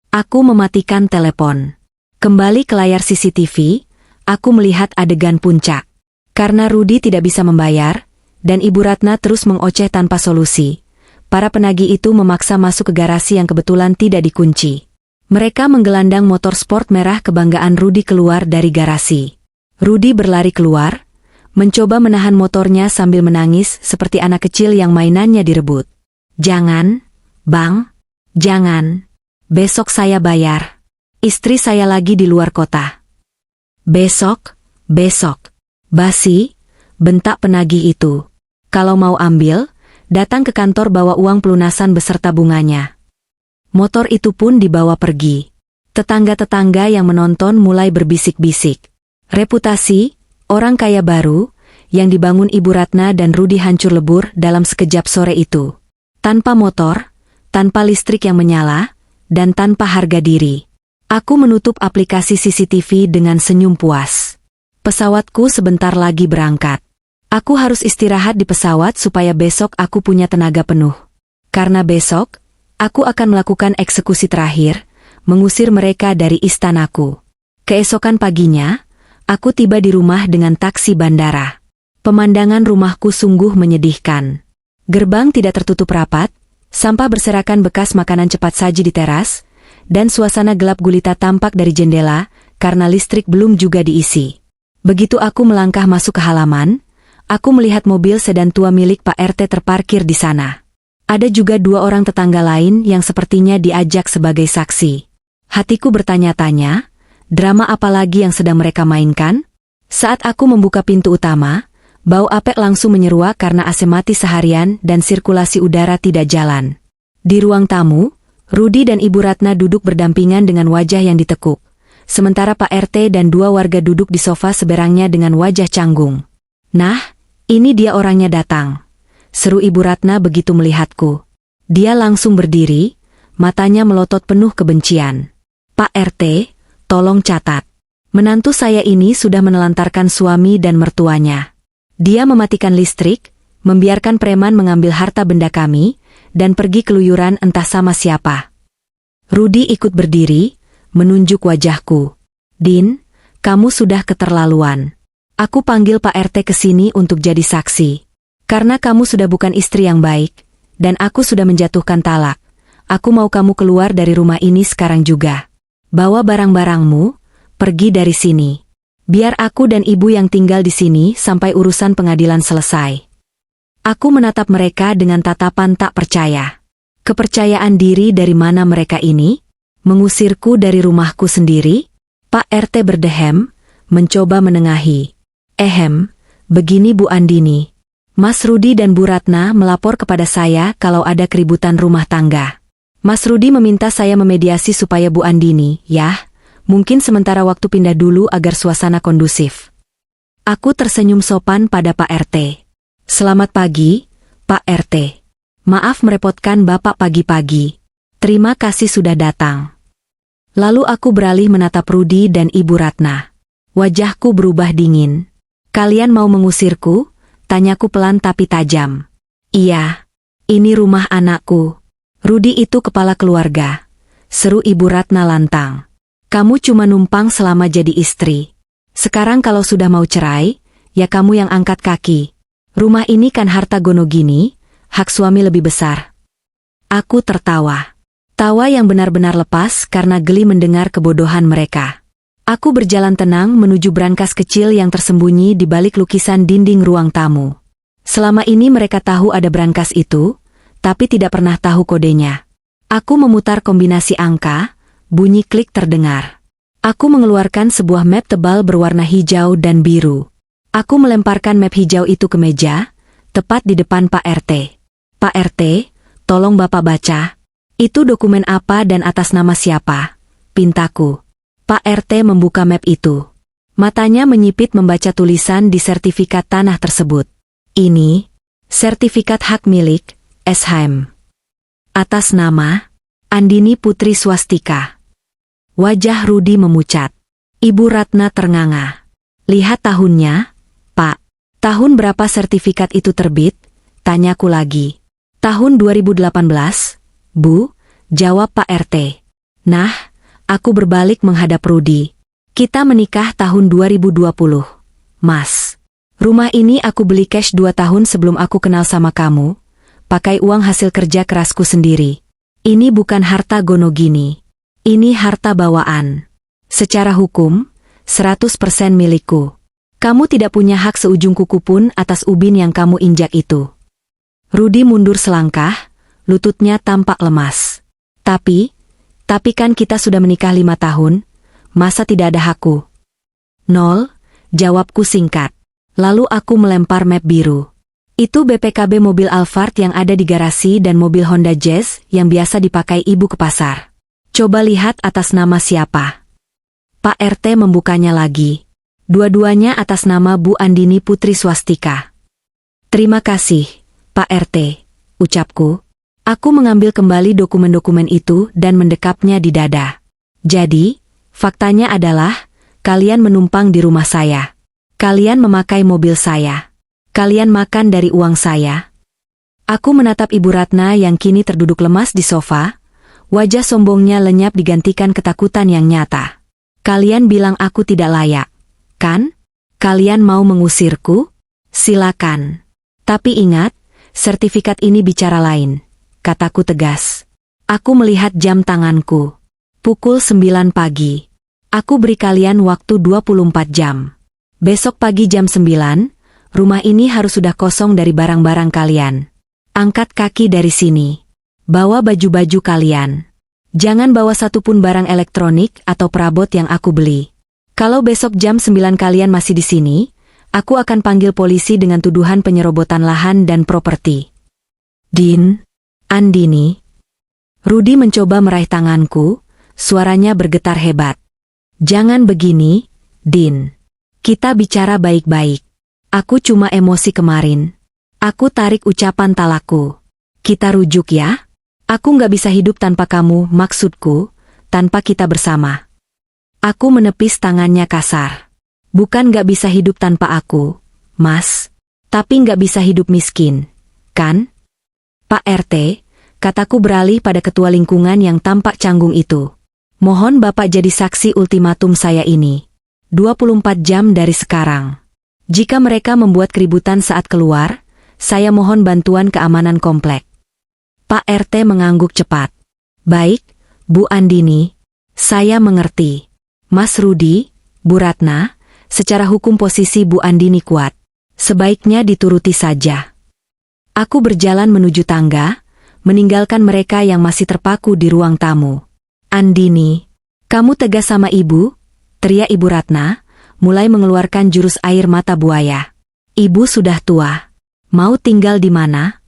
Aku mematikan telepon. Kembali ke layar CCTV, aku melihat adegan puncak. Karena Rudy tidak bisa membayar, dan Ibu Ratna terus mengoceh tanpa solusi, para penagih itu memaksa masuk ke garasi yang kebetulan tidak dikunci. Mereka menggelandang motor sport merah kebanggaan Rudy keluar dari garasi. Rudy berlari keluar, mencoba menahan motornya sambil menangis seperti anak kecil yang mainannya direbut. Jangan, Bang, jangan. Besok saya bayar. Istri saya lagi di luar kota. Besok. Basi, bentak penagih itu. Kalau mau ambil, datang ke kantor bawa uang pelunasan beserta bunganya. Motor itu pun dibawa pergi. Tetangga-tetangga yang menonton mulai berbisik-bisik. Reputasi, orang kaya baru, yang dibangun Ibu Ratna dan Rudy hancur lebur dalam sekejap sore itu. Tanpa motor, tanpa listrik yang menyala, dan tanpa harga diri. Aku menutup aplikasi CCTV dengan senyum puas. Pesawatku sebentar lagi berangkat. Aku harus istirahat di pesawat supaya besok aku punya tenaga penuh. Karena besok, aku akan melakukan eksekusi terakhir, mengusir mereka dari istanaku. Keesokan paginya, aku tiba di rumah dengan taksi bandara. Pemandangan rumahku sungguh menyedihkan. Gerbang tidak tertutup rapat, sampah berserakan bekas makanan cepat saji di teras, dan suasana gelap gulita tampak dari jendela, karena listrik belum juga diisi. Begitu aku melangkah masuk ke halaman, aku melihat mobil sedan tua milik Pak RT terparkir di sana. Ada juga 2 orang tetangga lain yang sepertinya diajak sebagai saksi. Hatiku bertanya-tanya, drama apa lagi yang sedang mereka mainkan? Saat aku membuka pintu utama, bau apek langsung menyeruak karena AC mati seharian dan sirkulasi udara tidak jalan. Di ruang tamu, Rudi dan Ibu Ratna duduk berdampingan dengan wajah yang ditekuk. Sementara Pak RT dan dua warga duduk di sofa seberangnya dengan wajah canggung. "Nah, ini dia orangnya datang," seru Ibu Ratna begitu melihatku. Dia langsung berdiri, matanya melotot penuh kebencian. "Pak RT, tolong catat. Menantu saya ini sudah menelantarkan suami dan mertuanya. Dia mematikan listrik, membiarkan preman mengambil harta benda kami, dan pergi keluyuran entah sama siapa." Rudi ikut berdiri, menunjuk wajahku. "Din, kamu sudah keterlaluan. Aku panggil Pak RT ke sini untuk jadi saksi. Karena kamu sudah bukan istri yang baik, dan aku sudah menjatuhkan talak. Aku mau kamu keluar dari rumah ini sekarang juga. Bawa barang-barangmu, pergi dari sini. Biar aku dan ibu yang tinggal di sini sampai urusan pengadilan selesai." Aku menatap mereka dengan tatapan tak percaya. Kepercayaan diri dari mana mereka ini? Mengusirku dari rumahku sendiri? Pak RT berdehem, mencoba menengahi. Begini Bu Andini. Mas Rudi dan Bu Ratna melapor kepada saya kalau ada keributan rumah tangga. Mas Rudi meminta saya memediasi supaya Bu Andini, mungkin sementara waktu pindah dulu agar suasana kondusif. Aku tersenyum sopan pada Pak RT. "Selamat pagi, Pak RT. Maaf merepotkan Bapak pagi-pagi. Terima kasih sudah datang." Lalu aku beralih menatap Rudi dan Ibu Ratna. Wajahku berubah dingin. "Kalian mau mengusirku?" tanyaku pelan tapi tajam. "Iya, ini rumah anakku. Rudi itu kepala keluarga," seru Ibu Ratna lantang. "Kamu cuma numpang selama jadi istri. Sekarang kalau sudah mau cerai, ya kamu yang angkat kaki. Rumah ini kan harta gono gini, hak suami lebih besar." Aku tertawa. Tawa yang benar-benar lepas karena geli mendengar kebodohan mereka. Aku berjalan tenang menuju brankas kecil yang tersembunyi di balik lukisan dinding ruang tamu. Selama ini mereka tahu ada brankas itu, tapi tidak pernah tahu kodenya. Aku memutar kombinasi angka, bunyi klik terdengar. Aku mengeluarkan sebuah map tebal berwarna hijau dan biru. Aku melemparkan map hijau itu ke meja, tepat di depan Pak RT. "Pak RT, tolong Bapak baca. Itu dokumen apa dan atas nama siapa?" pintaku. Pak RT membuka map itu. Matanya menyipit membaca tulisan di sertifikat tanah tersebut. "Ini, sertifikat hak milik, SHM. Atas nama, Andini Putri Swastika." Wajah Rudi memucat. Ibu Ratna ternganga. "Lihat tahunnya, Pak." "Tahun berapa sertifikat itu terbit?" tanyaku lagi. "Tahun 2018, Bu," jawab Pak RT. Nah, aku berbalik menghadap Rudi. "Kita menikah tahun 2020, Mas. Rumah ini aku beli cash 2 tahun sebelum aku kenal sama kamu, pakai uang hasil kerja kerasku sendiri. Ini bukan harta gono gini. Ini harta bawaan. Secara hukum, 100% milikku. Kamu tidak punya hak seujung kuku pun atas ubin yang kamu injak itu." Rudi mundur selangkah, lututnya tampak lemas. Tapi kan kita sudah menikah 5 tahun, masa tidak ada hakku?" "Nol," jawabku singkat. Lalu aku melempar map biru. Itu BPKB mobil Alphard yang ada di garasi dan mobil Honda Jazz yang biasa dipakai ibu ke pasar. "Coba lihat atas nama siapa." Pak RT membukanya lagi. Dua-duanya atas nama Bu Andini Putri Swastika. "Terima kasih, Pak RT," ucapku. Aku mengambil kembali dokumen-dokumen itu dan mendekapnya di dada. "Jadi, faktanya adalah, kalian menumpang di rumah saya. Kalian memakai mobil saya. Kalian makan dari uang saya." Aku menatap Ibu Ratna yang kini terduduk lemas di sofa. Wajah sombongnya lenyap digantikan ketakutan yang nyata. "Kalian bilang aku tidak layak, kan? Kalian mau mengusirku? Silakan. Tapi ingat, sertifikat ini bicara lain," kataku tegas. Aku melihat jam tanganku. Pukul 9 pagi. Aku beri kalian waktu 24 jam. Besok pagi jam 9, rumah ini harus sudah kosong dari barang-barang kalian. Angkat kaki dari sini. Bawa baju-baju kalian. Jangan bawa satupun barang elektronik atau perabot yang aku beli. Kalau besok jam 9 kalian masih di sini, aku akan panggil polisi dengan tuduhan penyerobotan lahan dan properti. "Din, Andini." Rudi mencoba meraih tanganku, suaranya bergetar hebat. Jangan begini, Din. Kita bicara baik-baik. Aku cuma emosi kemarin. Aku tarik ucapan talakku. Kita rujuk ya? Aku nggak bisa hidup tanpa kamu, maksudku, tanpa kita bersama. Aku menepis tangannya kasar. Bukan nggak bisa hidup tanpa aku, Mas. Tapi nggak bisa hidup miskin, kan? Pak RT, kataku beralih pada ketua lingkungan yang tampak canggung itu. Mohon Bapak jadi saksi ultimatum saya ini. 24 jam dari sekarang. Jika mereka membuat keributan saat keluar, saya mohon bantuan keamanan komplek. Pak RT mengangguk cepat. Baik, Bu Andini, saya mengerti. Mas Rudi, Bu Ratna, secara hukum posisi Bu Andini kuat. Sebaiknya dituruti saja. Aku berjalan menuju tangga, meninggalkan mereka yang masih terpaku di ruang tamu. Andini, kamu tegas sama ibu? Teriak Ibu Ratna, mulai mengeluarkan jurus air mata buaya. Ibu sudah tua. Mau tinggal di mana?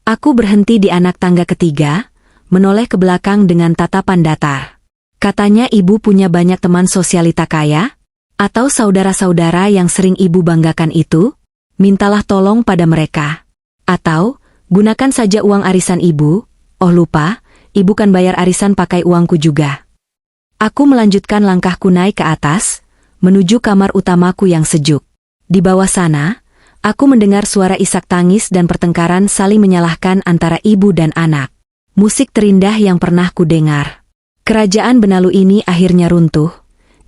Aku berhenti di anak tangga ketiga, menoleh ke belakang dengan tatapan datar. Katanya ibu punya banyak teman sosialita kaya? Atau saudara-saudara yang sering ibu banggakan itu? Mintalah tolong pada mereka. Atau, gunakan saja uang arisan ibu. Oh lupa, ibu kan bayar arisan pakai uangku juga. Aku melanjutkan langkahku naik ke atas, menuju kamar utamaku yang sejuk. Di bawah sana, aku mendengar suara isak tangis dan pertengkaran saling menyalahkan antara ibu dan anak. Musik terindah yang pernah kudengar. Kerajaan Benalu ini akhirnya runtuh,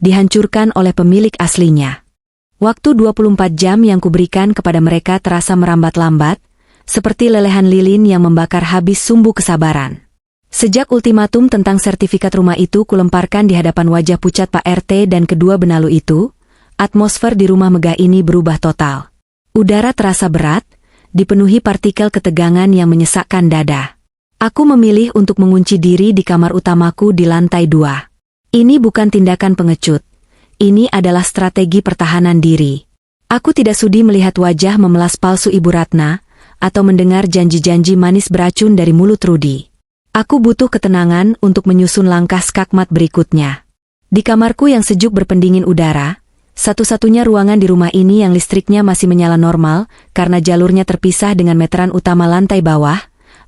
dihancurkan oleh pemilik aslinya. Waktu 24 jam yang kuberikan kepada mereka terasa merambat-lambat, seperti lelehan lilin yang membakar habis sumbu kesabaran. Sejak ultimatum tentang sertifikat rumah itu kulemparkan di hadapan wajah pucat Pak RT dan kedua benalu itu, atmosfer di rumah megah ini berubah total. Udara terasa berat, dipenuhi partikel ketegangan yang menyesakkan dada. Aku memilih untuk mengunci diri di kamar utamaku di lantai 2. Ini bukan tindakan pengecut. Ini adalah strategi pertahanan diri. Aku tidak sudi melihat wajah memelas palsu Ibu Ratna, atau mendengar janji-janji manis beracun dari mulut Rudi. Aku butuh ketenangan untuk menyusun langkah skakmat berikutnya. Di kamarku yang sejuk berpendingin udara, satu-satunya ruangan di rumah ini yang listriknya masih menyala normal, karena jalurnya terpisah dengan meteran utama lantai bawah,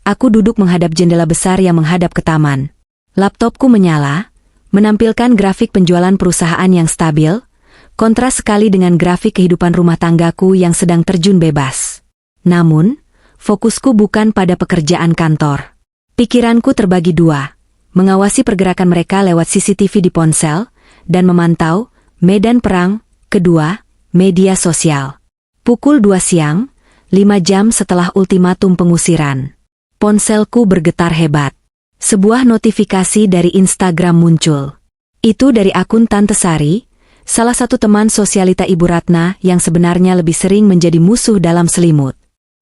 aku duduk menghadap jendela besar yang menghadap ke taman. Laptopku menyala, menampilkan grafik penjualan perusahaan yang stabil, kontras sekali dengan grafik kehidupan rumah tanggaku yang sedang terjun bebas. Namun, fokusku bukan pada pekerjaan kantor. Pikiranku terbagi dua, mengawasi pergerakan mereka lewat CCTV di ponsel, dan memantau medan perang, kedua, media sosial. Pukul 2 siang, 5 jam setelah ultimatum pengusiran. Ponselku bergetar hebat. Sebuah notifikasi dari Instagram muncul. Itu dari akun Tante Sari, salah satu teman sosialita Ibu Ratna yang sebenarnya lebih sering menjadi musuh dalam selimut.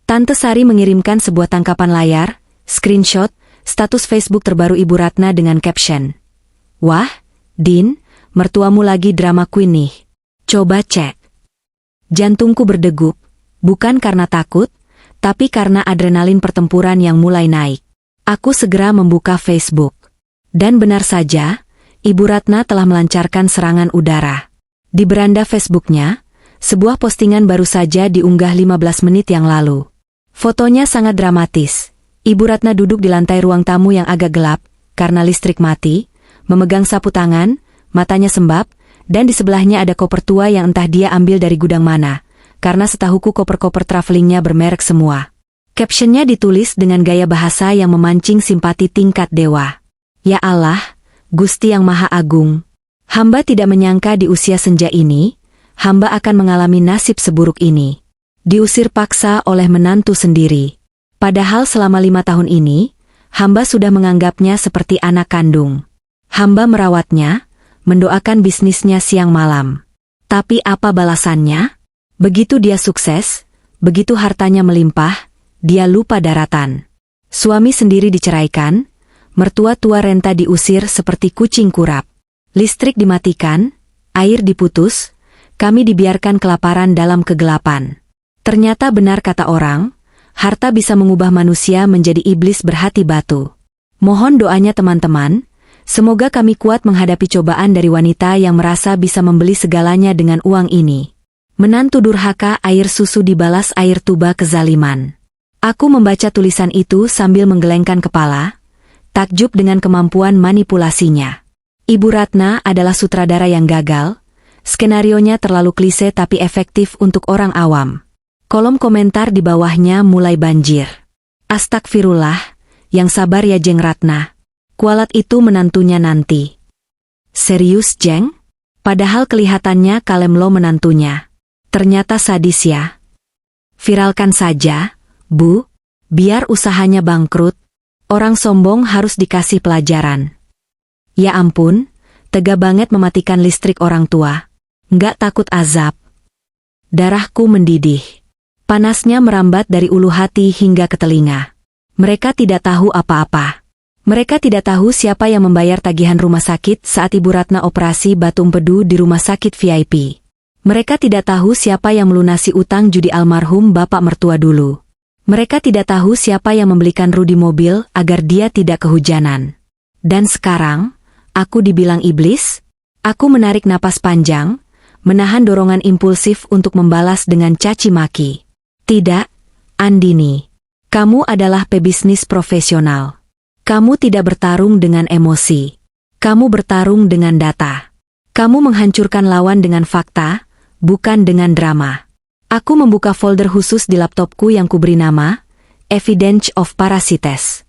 Tante Sari mengirimkan sebuah tangkapan layar, screenshot, status Facebook terbaru Ibu Ratna dengan caption. Wah, Din, mertuamu lagi drama queen nih. Coba cek. Jantungku berdegup, bukan karena takut, tapi karena adrenalin pertempuran yang mulai naik. Aku segera membuka Facebook. Dan benar saja, Ibu Ratna telah melancarkan serangan udara. Di beranda Facebooknya, sebuah postingan baru saja diunggah 15 menit yang lalu. Fotonya sangat dramatis. Ibu Ratna duduk di lantai ruang tamu yang agak gelap, karena listrik mati, memegang sapu tangan, matanya sembab, dan di sebelahnya ada koper tua yang entah dia ambil dari gudang mana, karena setahuku koper-koper travelingnya bermerek semua. Captionnya ditulis dengan gaya bahasa yang memancing simpati tingkat dewa. Ya Allah, Gusti yang Maha Agung. Hamba tidak menyangka di usia senja ini, hamba akan mengalami nasib seburuk ini. Diusir paksa oleh menantu sendiri. Padahal selama 5 tahun ini, hamba sudah menganggapnya seperti anak kandung. Hamba merawatnya, mendoakan bisnisnya siang malam. Tapi apa balasannya? Begitu dia sukses, begitu hartanya melimpah, dia lupa daratan. Suami sendiri diceraikan, mertua tua renta diusir seperti kucing kurap. Listrik dimatikan, air diputus, kami dibiarkan kelaparan dalam kegelapan. Ternyata benar kata orang, harta bisa mengubah manusia menjadi iblis berhati batu. Mohon doanya teman-teman, semoga kami kuat menghadapi cobaan dari wanita yang merasa bisa membeli segalanya dengan uang ini. Menantu durhaka, air susu dibalas air tuba kezaliman. Aku membaca tulisan itu sambil menggelengkan kepala, takjub dengan kemampuan manipulasinya. Ibu Ratna adalah sutradara yang gagal, skenarionya terlalu klise tapi efektif untuk orang awam. Kolom komentar di bawahnya mulai banjir. Astagfirullah, yang sabar ya Jeng Ratna. Kualat itu menantunya nanti. Serius Jeng? Padahal kelihatannya kalem lo menantunya. Ternyata sadis ya. Viralkan saja, Bu, biar usahanya bangkrut. Orang sombong harus dikasih pelajaran. Ya ampun, tega banget mematikan listrik orang tua. Nggak takut azab. Darahku mendidih. Panasnya merambat dari ulu hati hingga ke telinga. Mereka tidak tahu apa-apa. Mereka tidak tahu siapa yang membayar tagihan rumah sakit saat Ibu Ratna operasi batu empedu di rumah sakit VIP. Mereka tidak tahu siapa yang melunasi utang judi almarhum bapak mertua dulu. Mereka tidak tahu siapa yang membelikan Rudi mobil agar dia tidak kehujanan. Dan sekarang, aku dibilang iblis? Aku menarik napas panjang, menahan dorongan impulsif untuk membalas dengan caci maki. Tidak, Andini. Kamu adalah pebisnis profesional. Kamu tidak bertarung dengan emosi. Kamu bertarung dengan data. Kamu menghancurkan lawan dengan fakta, bukan dengan drama. Aku membuka folder khusus di laptopku yang kuberi nama, Evidence of Parasites.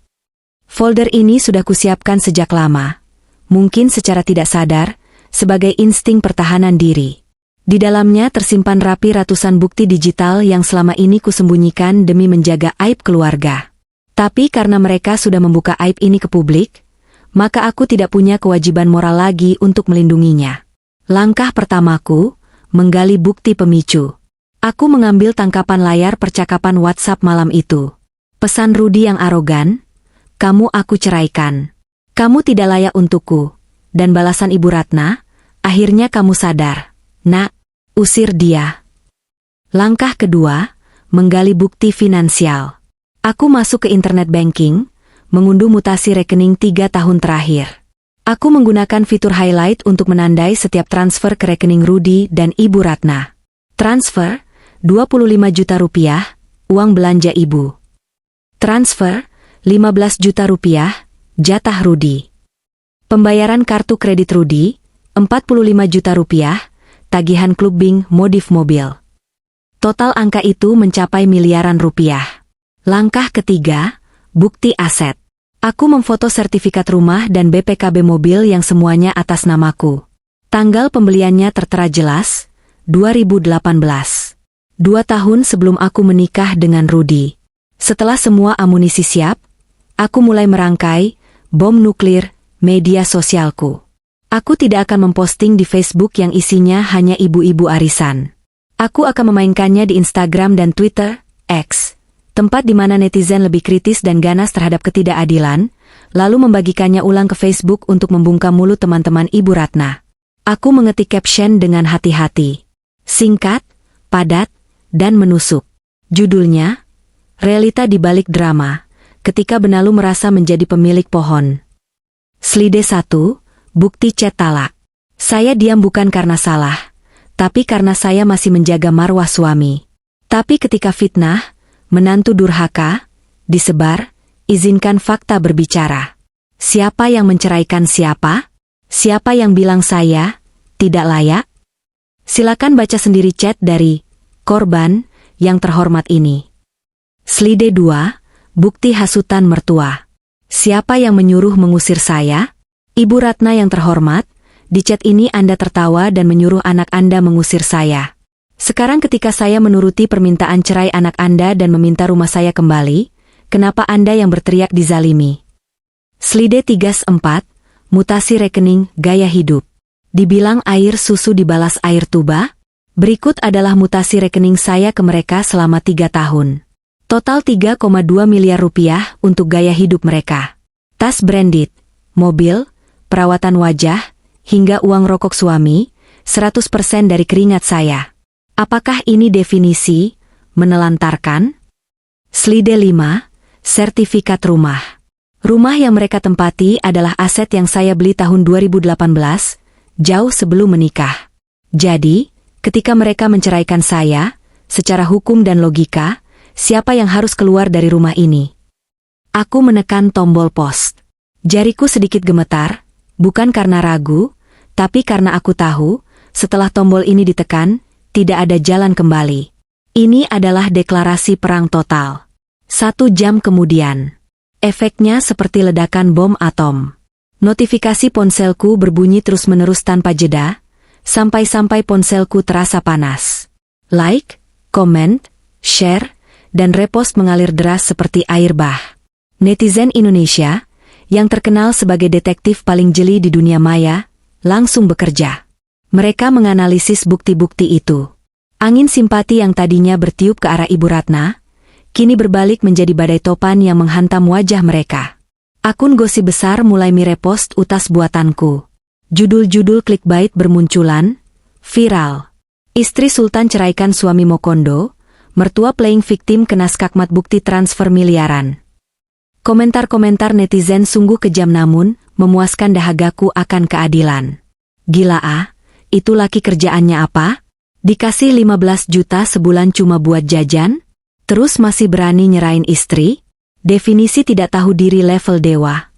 Folder ini sudah kusiapkan sejak lama, mungkin secara tidak sadar, sebagai insting pertahanan diri. Di dalamnya tersimpan rapi ratusan bukti digital yang selama ini kusembunyikan demi menjaga aib keluarga. Tapi karena mereka sudah membuka aib ini ke publik, maka aku tidak punya kewajiban moral lagi untuk melindunginya. Langkah pertamaku, menggali bukti pemicu. Aku mengambil tangkapan layar percakapan WhatsApp malam itu. Pesan Rudi yang arogan, "Kamu aku ceraikan. Kamu tidak layak untukku." Dan balasan Ibu Ratna, "Akhirnya kamu sadar. Nak, usir dia." Langkah kedua, menggali bukti finansial. Aku masuk ke internet banking, mengunduh mutasi rekening 3 tahun terakhir. Aku menggunakan fitur highlight untuk menandai setiap transfer ke rekening Rudi dan Ibu Ratna. Transfer, 25 juta rupiah, uang belanja ibu. Transfer, 15 juta rupiah, jatah Rudi. Pembayaran kartu kredit Rudi, 45 juta rupiah, tagihan clubbing modif mobil. Total angka itu mencapai miliaran rupiah. Langkah ketiga, bukti aset. Aku memfoto sertifikat rumah dan BPKB mobil yang semuanya atas namaku. Tanggal pembeliannya tertera jelas, 2018. 2 tahun sebelum aku menikah dengan Rudi. Setelah semua amunisi siap, aku mulai merangkai bom nuklir media sosialku. Aku tidak akan memposting di Facebook yang isinya hanya ibu-ibu arisan. Aku akan memainkannya di Instagram dan Twitter, X, tempat di mana netizen lebih kritis dan ganas terhadap ketidakadilan, lalu membagikannya ulang ke Facebook untuk membungkam mulut teman-teman Ibu Ratna. Aku mengetik caption dengan hati-hati. Singkat, padat, dan menusuk. Judulnya, Realita di Balik Drama, ketika Benalu merasa menjadi pemilik pohon. Slide 1, bukti chat talak. Saya diam bukan karena salah, tapi karena saya masih menjaga marwah suami. Tapi ketika fitnah, menantu durhaka, disebar, izinkan fakta berbicara. Siapa yang menceraikan siapa? Siapa yang bilang saya tidak layak? Silakan baca sendiri chat dari korban yang terhormat ini. Slide 2, bukti hasutan mertua. Siapa yang menyuruh mengusir saya? Ibu Ratna yang terhormat, di chat ini Anda tertawa dan menyuruh anak Anda mengusir saya. Sekarang ketika saya menuruti permintaan cerai anak Anda dan meminta rumah saya kembali, kenapa Anda yang berteriak dizalimi? Slide 3/4, mutasi rekening gaya hidup. Dibilang air susu dibalas air tuba? Berikut adalah mutasi rekening saya ke mereka selama 3 tahun. Total 3,2 miliar rupiah untuk gaya hidup mereka. Tas branded, mobil, perawatan wajah, hingga uang rokok suami, 100% dari keringat saya. Apakah ini definisi menelantarkan? Slide 5, sertifikat rumah. Rumah yang mereka tempati adalah aset yang saya beli tahun 2018, jauh sebelum menikah. Jadi, ketika mereka menceraikan saya, secara hukum dan logika, siapa yang harus keluar dari rumah ini? Aku menekan tombol post. Jariku sedikit gemetar, bukan karena ragu, tapi karena aku tahu, setelah tombol ini ditekan, tidak ada jalan kembali. Ini adalah deklarasi perang total. 1 jam kemudian, efeknya seperti ledakan bom atom. Notifikasi ponselku berbunyi terus-menerus tanpa jeda, sampai-sampai ponselku terasa panas. Like, komen, share, dan repost mengalir deras seperti air bah. Netizen Indonesia, yang terkenal sebagai detektif paling jeli di dunia maya, langsung bekerja. Mereka menganalisis bukti-bukti itu. Angin simpati yang tadinya bertiup ke arah Ibu Ratna, kini berbalik menjadi badai topan yang menghantam wajah mereka. Akun gosip besar mulai merepost utas buatanku. Judul-judul clickbait bermunculan, viral. Istri Sultan ceraikan suami Mokondo, mertua playing victim kena skakmat bukti transfer miliaran. Komentar-komentar netizen sungguh kejam namun memuaskan dahagaku akan keadilan. Gila ah, itu laki kerjaannya apa? Dikasih 15 juta sebulan cuma buat jajan? Terus masih berani nyerain istri? Definisi tidak tahu diri level dewa.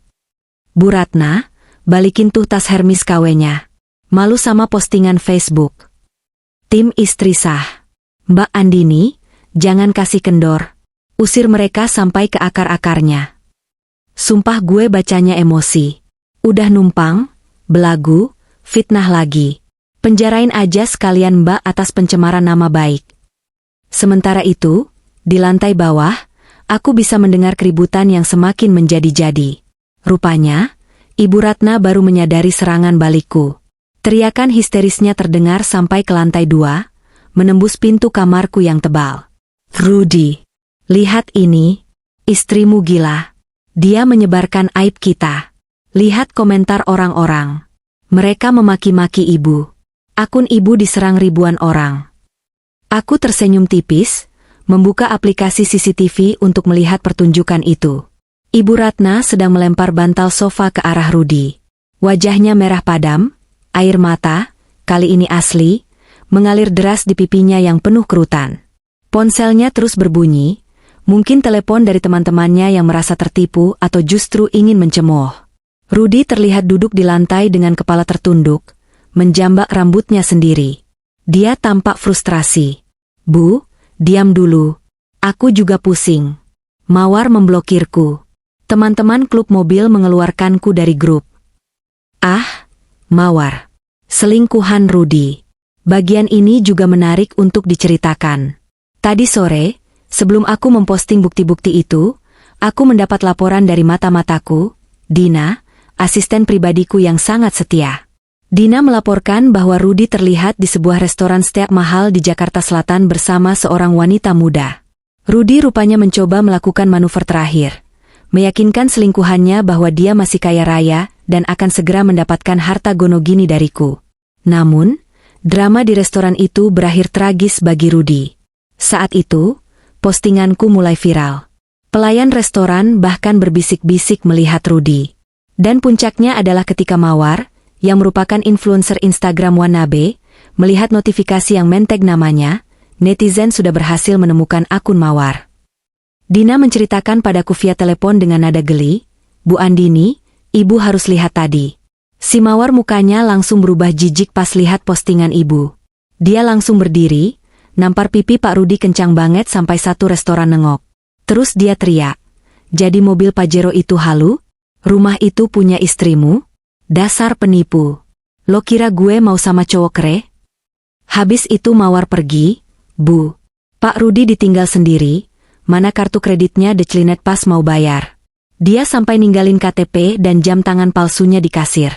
Bu Ratna, balikin tuh tas Hermes KW-nya. Malu sama postingan Facebook. Tim istri sah. Mbak Andini, jangan kasih kendor. Usir mereka sampai ke akar-akarnya. Sumpah gue bacanya emosi. Udah numpang, belagu, fitnah lagi. Penjarain aja sekalian Mbak atas pencemaran nama baik. Sementara itu, di lantai bawah, aku bisa mendengar keributan yang semakin menjadi-jadi. Rupanya, Ibu Ratna baru menyadari serangan balikku. Teriakan histerisnya terdengar sampai ke lantai 2, menembus pintu kamarku yang tebal. Rudy, lihat ini, istrimu gila. Dia menyebarkan aib kita. Lihat komentar orang-orang. Mereka memaki-maki ibu. Akun ibu diserang ribuan orang. Aku tersenyum tipis, membuka aplikasi CCTV untuk melihat pertunjukan itu. Ibu Ratna sedang melempar bantal sofa ke arah Rudy. Wajahnya merah padam, air mata, kali ini asli, mengalir deras di pipinya yang penuh kerutan. Ponselnya terus berbunyi, mungkin telepon dari teman-temannya yang merasa tertipu atau justru ingin mencemooh. Rudy terlihat duduk di lantai dengan kepala tertunduk, menjambak rambutnya sendiri. Dia tampak frustrasi. Bu, diam dulu. Aku juga pusing. Mawar memblokirku. Teman-teman klub mobil mengeluarkanku dari grup. Ah, Mawar. Selingkuhan Rudy. Bagian ini juga menarik untuk diceritakan. Tadi sore, sebelum aku memposting bukti-bukti itu, aku mendapat laporan dari mata-mataku, Dina, asisten pribadiku yang sangat setia. Dina melaporkan bahwa Rudy terlihat di sebuah restoran steak mahal di Jakarta Selatan bersama seorang wanita muda. Rudy rupanya mencoba melakukan manuver terakhir, meyakinkan selingkuhannya bahwa dia masih kaya raya dan akan segera mendapatkan harta gono gini dariku. Namun, drama di restoran itu berakhir tragis bagi Rudy. Saat itu, postinganku mulai viral. Pelayan restoran bahkan berbisik-bisik melihat Rudy. Dan puncaknya adalah ketika Mawar, yang merupakan influencer Instagram wannabe, melihat notifikasi yang menteg namanya, netizen sudah berhasil menemukan akun Mawar. Dina menceritakan padaku via telepon dengan nada geli, Bu Andini, ibu harus lihat tadi. Si Mawar mukanya langsung berubah jijik pas lihat postingan ibu. Dia langsung berdiri, nampar pipi Pak Rudy kencang banget sampai satu restoran nengok. Terus dia teriak, jadi mobil Pajero itu halu? Rumah itu punya istrimu? Dasar penipu. Lo kira gue mau sama cowok kere? Habis itu Mawar pergi, Bu. Pak Rudy ditinggal sendiri, mana kartu kreditnya declinet pas mau bayar. Dia sampai ninggalin KTP dan jam tangan palsunya di kasir.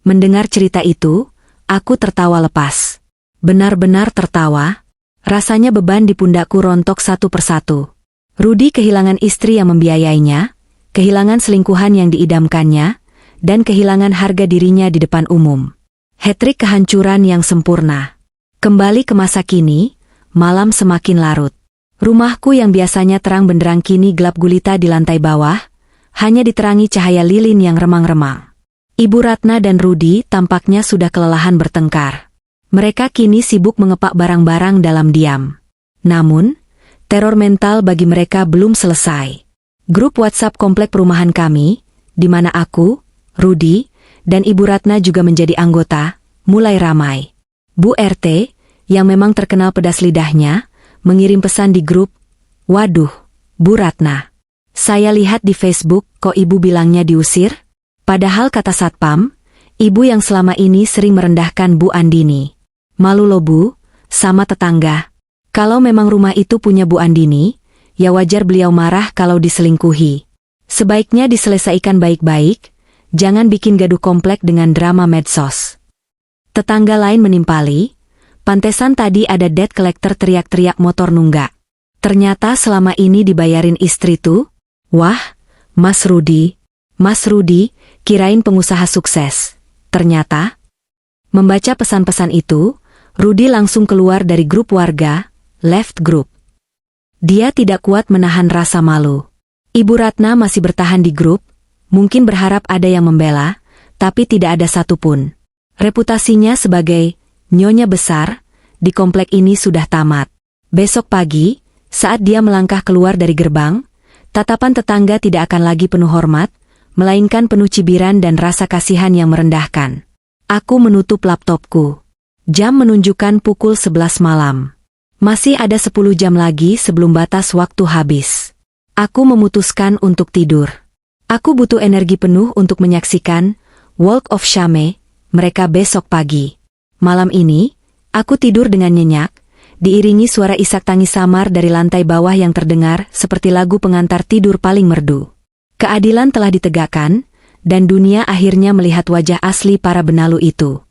Mendengar cerita itu, aku tertawa lepas. Benar-benar tertawa, rasanya beban di pundakku rontok satu persatu. Rudy kehilangan istri yang membiayainya, kehilangan selingkuhan yang diidamkannya, dan kehilangan harga dirinya di depan umum. Hat-trick kehancuran yang sempurna. Kembali ke masa kini, malam semakin larut. Rumahku yang biasanya terang benderang kini gelap gulita di lantai bawah, hanya diterangi cahaya lilin yang remang-remang. Ibu Ratna dan Rudi tampaknya sudah kelelahan bertengkar. Mereka kini sibuk mengepak barang-barang dalam diam. Namun, teror mental bagi mereka belum selesai. Grup WhatsApp komplek perumahan kami, di mana aku, Rudi, dan Ibu Ratna juga menjadi anggota, mulai ramai. Bu RT, yang memang terkenal pedas lidahnya, mengirim pesan di grup, "Waduh, Bu Ratna. Saya lihat di Facebook kok ibu bilangnya diusir?" Padahal kata Satpam, ibu yang selama ini sering merendahkan Bu Andini. Malu loh Bu, sama tetangga. Kalau memang rumah itu punya Bu Andini, ya wajar beliau marah kalau diselingkuhi. Sebaiknya diselesaikan baik-baik, jangan bikin gaduh komplek dengan drama medsos. Tetangga lain menimpali, pantesan tadi ada debt collector teriak-teriak motor nunggak. Ternyata selama ini dibayarin istri tuh. Wah, Mas Rudi, kirain pengusaha sukses. Ternyata, membaca pesan-pesan itu, Rudi langsung keluar dari grup warga, left group. Dia tidak kuat menahan rasa malu. Ibu Ratna masih bertahan di grup, mungkin berharap ada yang membela, tapi tidak ada satupun. Reputasinya sebagai nyonya besar di komplek ini sudah tamat. Besok pagi, saat dia melangkah keluar dari gerbang, tatapan tetangga tidak akan lagi penuh hormat, melainkan penuh cibiran dan rasa kasihan yang merendahkan. Aku menutup laptopku. Jam menunjukkan pukul 11 malam. Masih ada 10 jam lagi sebelum batas waktu habis. Aku memutuskan untuk tidur. Aku butuh energi penuh untuk menyaksikan Walk of Shame mereka besok pagi. Malam ini, aku tidur dengan nyenyak, diiringi suara isak tangis samar dari lantai bawah yang terdengar seperti lagu pengantar tidur paling merdu. Keadilan telah ditegakkan, dan dunia akhirnya melihat wajah asli para benalu itu.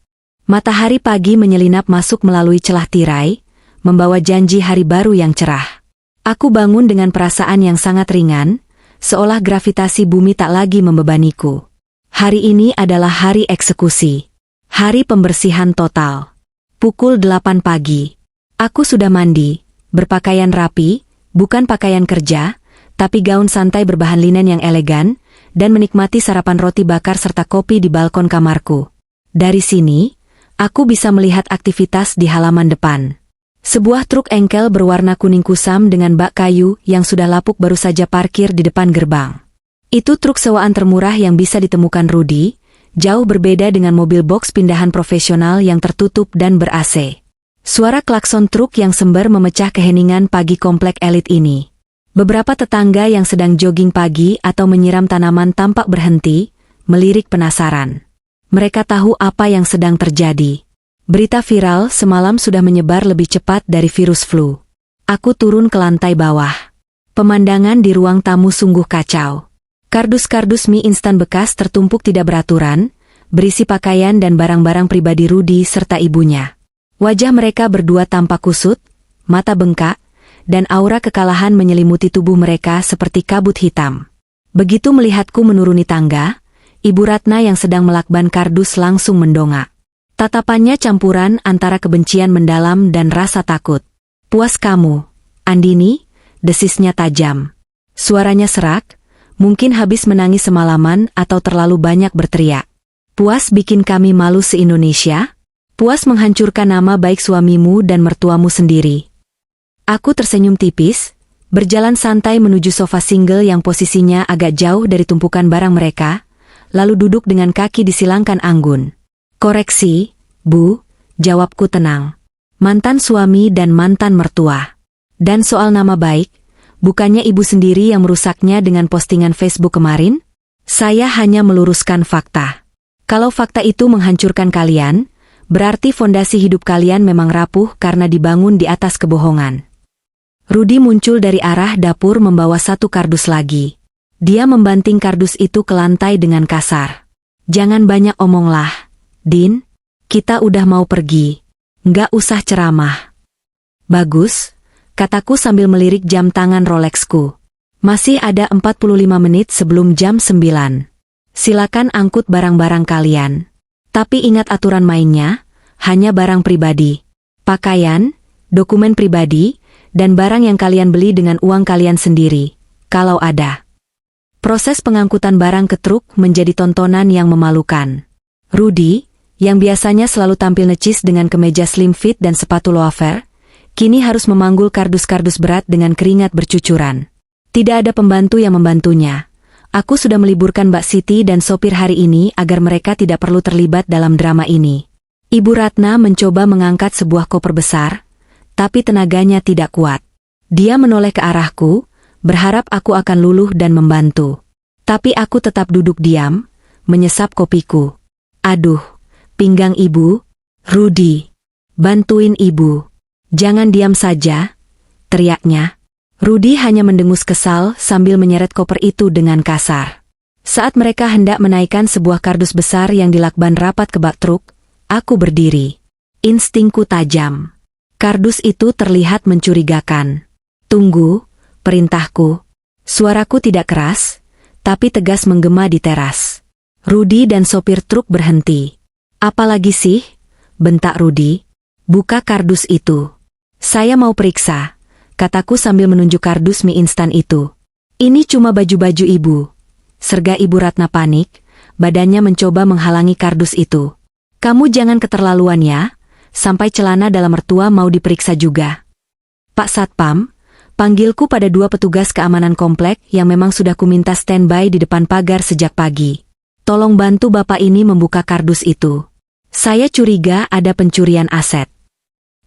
Matahari pagi menyelinap masuk melalui celah tirai, membawa janji hari baru yang cerah. Aku bangun dengan perasaan yang sangat ringan, seolah gravitasi bumi tak lagi membebaniku. Hari ini adalah hari eksekusi. Hari pembersihan total. Pukul 8 pagi. Aku sudah mandi, berpakaian rapi, bukan pakaian kerja, tapi gaun santai berbahan linen yang elegan, dan menikmati sarapan roti bakar serta kopi di balkon kamarku. Dari sini, aku bisa melihat aktivitas di halaman depan. Sebuah truk engkel berwarna kuning kusam dengan bak kayu yang sudah lapuk baru saja parkir di depan gerbang. Itu truk sewaan termurah yang bisa ditemukan Rudi, jauh berbeda dengan mobil box pindahan profesional yang tertutup dan ber-AC. Suara klakson truk yang sembar memecah keheningan pagi komplek elit ini. Beberapa tetangga yang sedang jogging pagi atau menyiram tanaman tampak berhenti, melirik penasaran. Mereka tahu apa yang sedang terjadi. Berita viral semalam sudah menyebar lebih cepat dari virus flu. Aku turun ke lantai bawah. Pemandangan di ruang tamu sungguh kacau. Kardus-kardus mie instan bekas tertumpuk tidak beraturan, berisi pakaian dan barang-barang pribadi Rudi serta ibunya. Wajah mereka berdua tampak kusut, mata bengkak, dan aura kekalahan menyelimuti tubuh mereka seperti kabut hitam. Begitu melihatku menuruni tangga, Ibu Ratna yang sedang melakban kardus langsung mendongak. Tatapannya campuran antara kebencian mendalam dan rasa takut. "Puas kamu, Andini?" desisnya tajam. Suaranya serak, mungkin habis menangis semalaman atau terlalu banyak berteriak. "Puas bikin kami malu se-Indonesia? Puas menghancurkan nama baik suamimu dan mertuamu sendiri?" Aku tersenyum tipis, berjalan santai menuju sofa single yang posisinya agak jauh dari tumpukan barang mereka, lalu duduk dengan kaki disilangkan anggun. "Koreksi, Bu," jawabku tenang. "Mantan suami dan mantan mertua. Dan soal nama baik, bukannya ibu sendiri yang merusaknya dengan postingan Facebook kemarin? Saya hanya meluruskan fakta. Kalau fakta itu menghancurkan kalian, berarti fondasi hidup kalian memang rapuh karena dibangun di atas kebohongan." Rudi muncul dari arah dapur membawa satu kardus lagi. Dia membanting kardus itu ke lantai dengan kasar. "Jangan banyak omonglah, Din. Kita udah mau pergi. Nggak usah ceramah." "Bagus," kataku sambil melirik jam tangan Rolexku. "Masih ada 45 menit sebelum jam 9. Silakan angkut barang-barang kalian. Tapi ingat aturan mainnya, hanya barang pribadi. Pakaian, dokumen pribadi, dan barang yang kalian beli dengan uang kalian sendiri, kalau ada." Proses pengangkutan barang ke truk menjadi tontonan yang memalukan. Rudy, yang biasanya selalu tampil necis dengan kemeja slim fit dan sepatu loafer, kini harus memanggul kardus-kardus berat dengan keringat bercucuran. Tidak ada pembantu yang membantunya. Aku sudah meliburkan Mbak Siti dan sopir hari ini agar mereka tidak perlu terlibat dalam drama ini. Ibu Ratna mencoba mengangkat sebuah koper besar, tapi tenaganya tidak kuat. Dia menoleh ke arahku, berharap aku akan luluh dan membantu. Tapi aku tetap duduk diam, menyesap kopiku. Aduh, pinggang ibu. Rudy, bantuin ibu. Jangan diam saja, teriaknya. Rudy hanya mendengus kesal sambil menyeret koper itu dengan kasar. Saat mereka hendak menaikkan sebuah kardus besar yang dilakban rapat ke bak truk, aku berdiri. Instingku tajam. Kardus itu terlihat mencurigakan. Tunggu, perintahku. Suaraku tidak keras, tapi tegas menggema di teras. Rudy dan sopir truk berhenti. Apalagi sih? Bentak Rudy. Buka kardus itu. Saya mau periksa, kataku sambil menunjuk kardus mie instan itu. Ini cuma baju-baju ibu. Serga Ibu Ratna panik, badannya mencoba menghalangi kardus itu. Kamu jangan keterlaluan ya, sampai celana dalam mertua mau diperiksa juga. Pak Satpam, panggilku pada 2 petugas keamanan komplek yang memang sudah kuminta standby di depan pagar sejak pagi. Tolong bantu bapak ini membuka kardus itu. Saya curiga ada pencurian aset.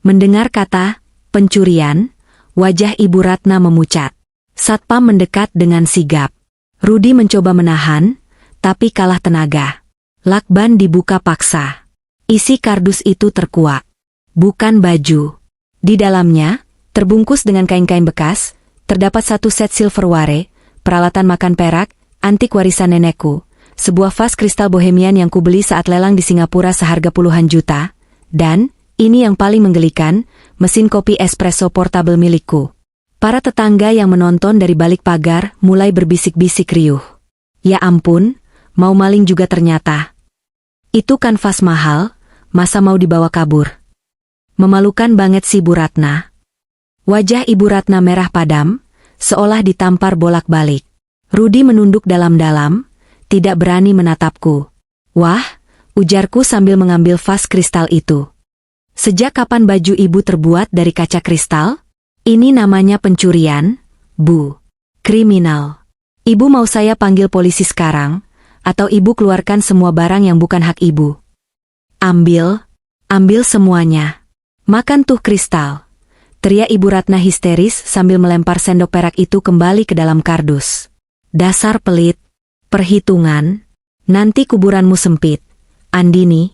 Mendengar kata pencurian, wajah Ibu Ratna memucat. Satpam mendekat dengan sigap. Rudy mencoba menahan, tapi kalah tenaga. Lakban dibuka paksa. Isi kardus itu terkuak. Bukan baju. Di dalamnya, terbungkus dengan kain-kain bekas, terdapat 1 set silverware, peralatan makan perak, antik warisan nenekku, sebuah vas kristal bohemian yang kubeli saat lelang di Singapura seharga puluhan juta, dan, ini yang paling menggelikan, mesin kopi espresso portable milikku. Para tetangga yang menonton dari balik pagar mulai berbisik-bisik riuh. Ya ampun, mau maling juga ternyata. Itu kan vas mahal, masa mau dibawa kabur? Memalukan banget si Bu Ratna. Wajah Ibu Ratna merah padam, seolah ditampar bolak-balik. Rudy menunduk dalam-dalam, tidak berani menatapku. Wah, ujarku sambil mengambil vas kristal itu. Sejak kapan baju ibu terbuat dari kaca kristal? Ini namanya pencurian, Bu. Kriminal. Ibu mau saya panggil polisi sekarang, atau ibu keluarkan semua barang yang bukan hak ibu? Ambil semuanya. Makan tuh kristal. Teriak Ibu Ratna histeris sambil melempar sendok perak itu kembali ke dalam kardus. Dasar pelit. Perhitungan. Nanti kuburanmu sempit. Andini.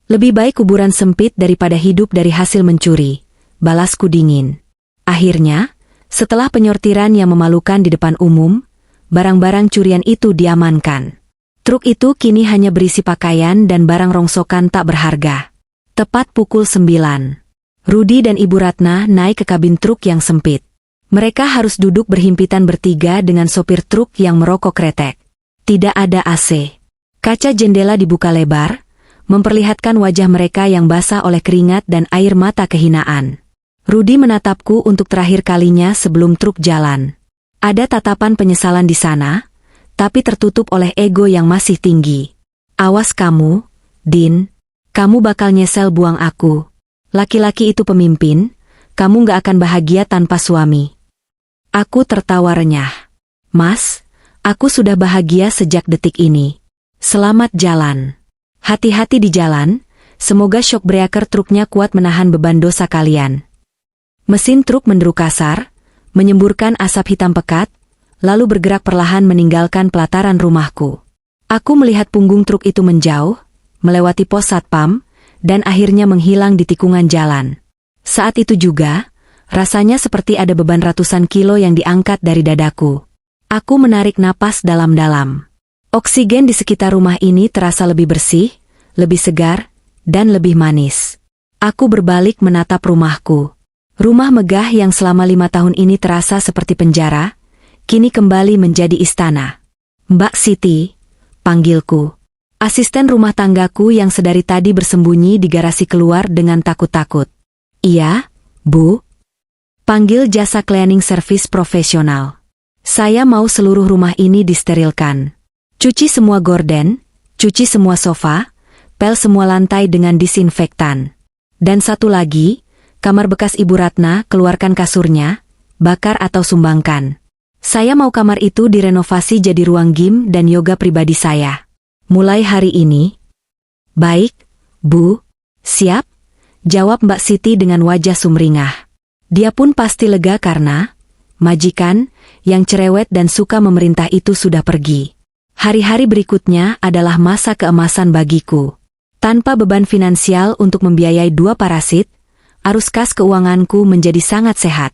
Lebih baik kuburan sempit daripada hidup dari hasil mencuri. Balasku dingin. Akhirnya, setelah penyortiran yang memalukan di depan umum, barang-barang curian itu diamankan. Truk itu kini hanya berisi pakaian dan barang rongsokan tak berharga. Tepat pukul 9. Rudy dan Ibu Ratna naik ke kabin truk yang sempit. Mereka harus duduk berhimpitan bertiga dengan sopir truk yang merokok kretek. Tidak ada AC. Kaca jendela dibuka lebar, memperlihatkan wajah mereka yang basah oleh keringat dan air mata kehinaan. Rudy menatapku untuk terakhir kalinya sebelum truk jalan. Ada tatapan penyesalan di sana, tapi tertutup oleh ego yang masih tinggi. Awas kamu, Din. Kamu bakal nyesel buang aku. Laki-laki itu pemimpin, kamu gak akan bahagia tanpa suami. Aku tertawa renyah. Mas, aku sudah bahagia sejak detik ini. Selamat jalan. Hati-hati di jalan, semoga shock breaker truknya kuat menahan beban dosa kalian. Mesin truk menderu kasar, menyemburkan asap hitam pekat, lalu bergerak perlahan meninggalkan pelataran rumahku. Aku melihat punggung truk itu menjauh, melewati pos satpam, dan akhirnya menghilang di tikungan jalan. Saat itu juga, rasanya seperti ada beban ratusan kilo yang diangkat dari dadaku. Aku menarik napas dalam-dalam. Oksigen di sekitar rumah ini terasa lebih bersih, lebih segar, dan lebih manis. Aku berbalik menatap rumahku. Rumah megah yang selama 5 tahun ini terasa seperti penjara, kini kembali menjadi istana. Mbak Siti, panggilku. Asisten rumah tanggaku yang sedari tadi bersembunyi di garasi keluar dengan takut-takut. Iya, Bu. Panggil jasa cleaning service profesional. Saya mau seluruh rumah ini disterilkan. Cuci semua gorden, cuci semua sofa, pel semua lantai dengan disinfektan. Dan satu lagi, kamar bekas Ibu Ratna, keluarkan kasurnya, bakar atau sumbangkan. Saya mau kamar itu direnovasi jadi ruang gym dan yoga pribadi saya. Mulai hari ini. Baik, Bu. Siap? Jawab Mbak Siti dengan wajah sumringah. Dia pun pasti lega karena majikan yang cerewet dan suka memerintah itu sudah pergi. Hari-hari berikutnya adalah masa keemasan bagiku. Tanpa beban finansial untuk membiayai 2 parasit, arus kas keuanganku menjadi sangat sehat.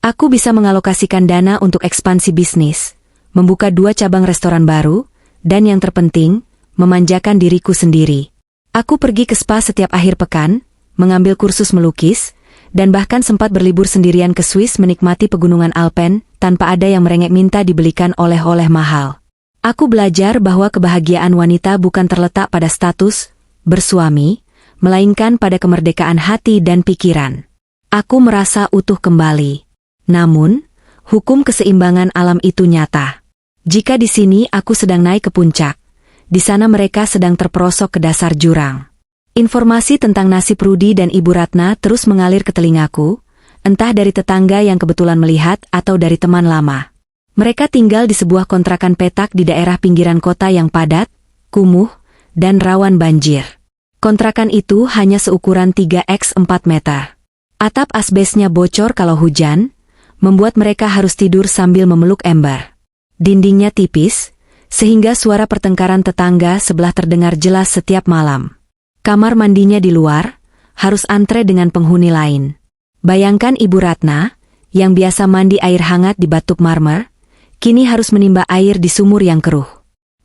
Aku bisa mengalokasikan dana untuk ekspansi bisnis, membuka 2 cabang restoran baru, dan yang terpenting, memanjakan diriku sendiri. Aku pergi ke spa setiap akhir pekan, mengambil kursus melukis, dan bahkan sempat berlibur sendirian ke Swiss menikmati pegunungan Alpen, tanpa ada yang merengek minta dibelikan oleh-oleh mahal. Aku belajar bahwa kebahagiaan wanita bukan terletak pada status bersuami, melainkan pada kemerdekaan hati dan pikiran. Aku merasa utuh kembali. Namun, hukum keseimbangan alam itu nyata. Jika di sini aku sedang naik ke puncak, di sana mereka sedang terperosok ke dasar jurang. Informasi tentang nasib Rudi dan Ibu Ratna terus mengalir ke telingaku, entah dari tetangga yang kebetulan melihat atau dari teman lama. Mereka tinggal di sebuah kontrakan petak di daerah pinggiran kota yang padat, kumuh, dan rawan banjir. Kontrakan itu hanya seukuran 3x4 meter. Atap asbesnya bocor kalau hujan, membuat mereka harus tidur sambil memeluk ember. Dindingnya tipis, sehingga suara pertengkaran tetangga sebelah terdengar jelas setiap malam. Kamar mandinya di luar, harus antre dengan penghuni lain. Bayangkan Ibu Ratna, yang biasa mandi air hangat di batub marmer, kini harus menimba air di sumur yang keruh.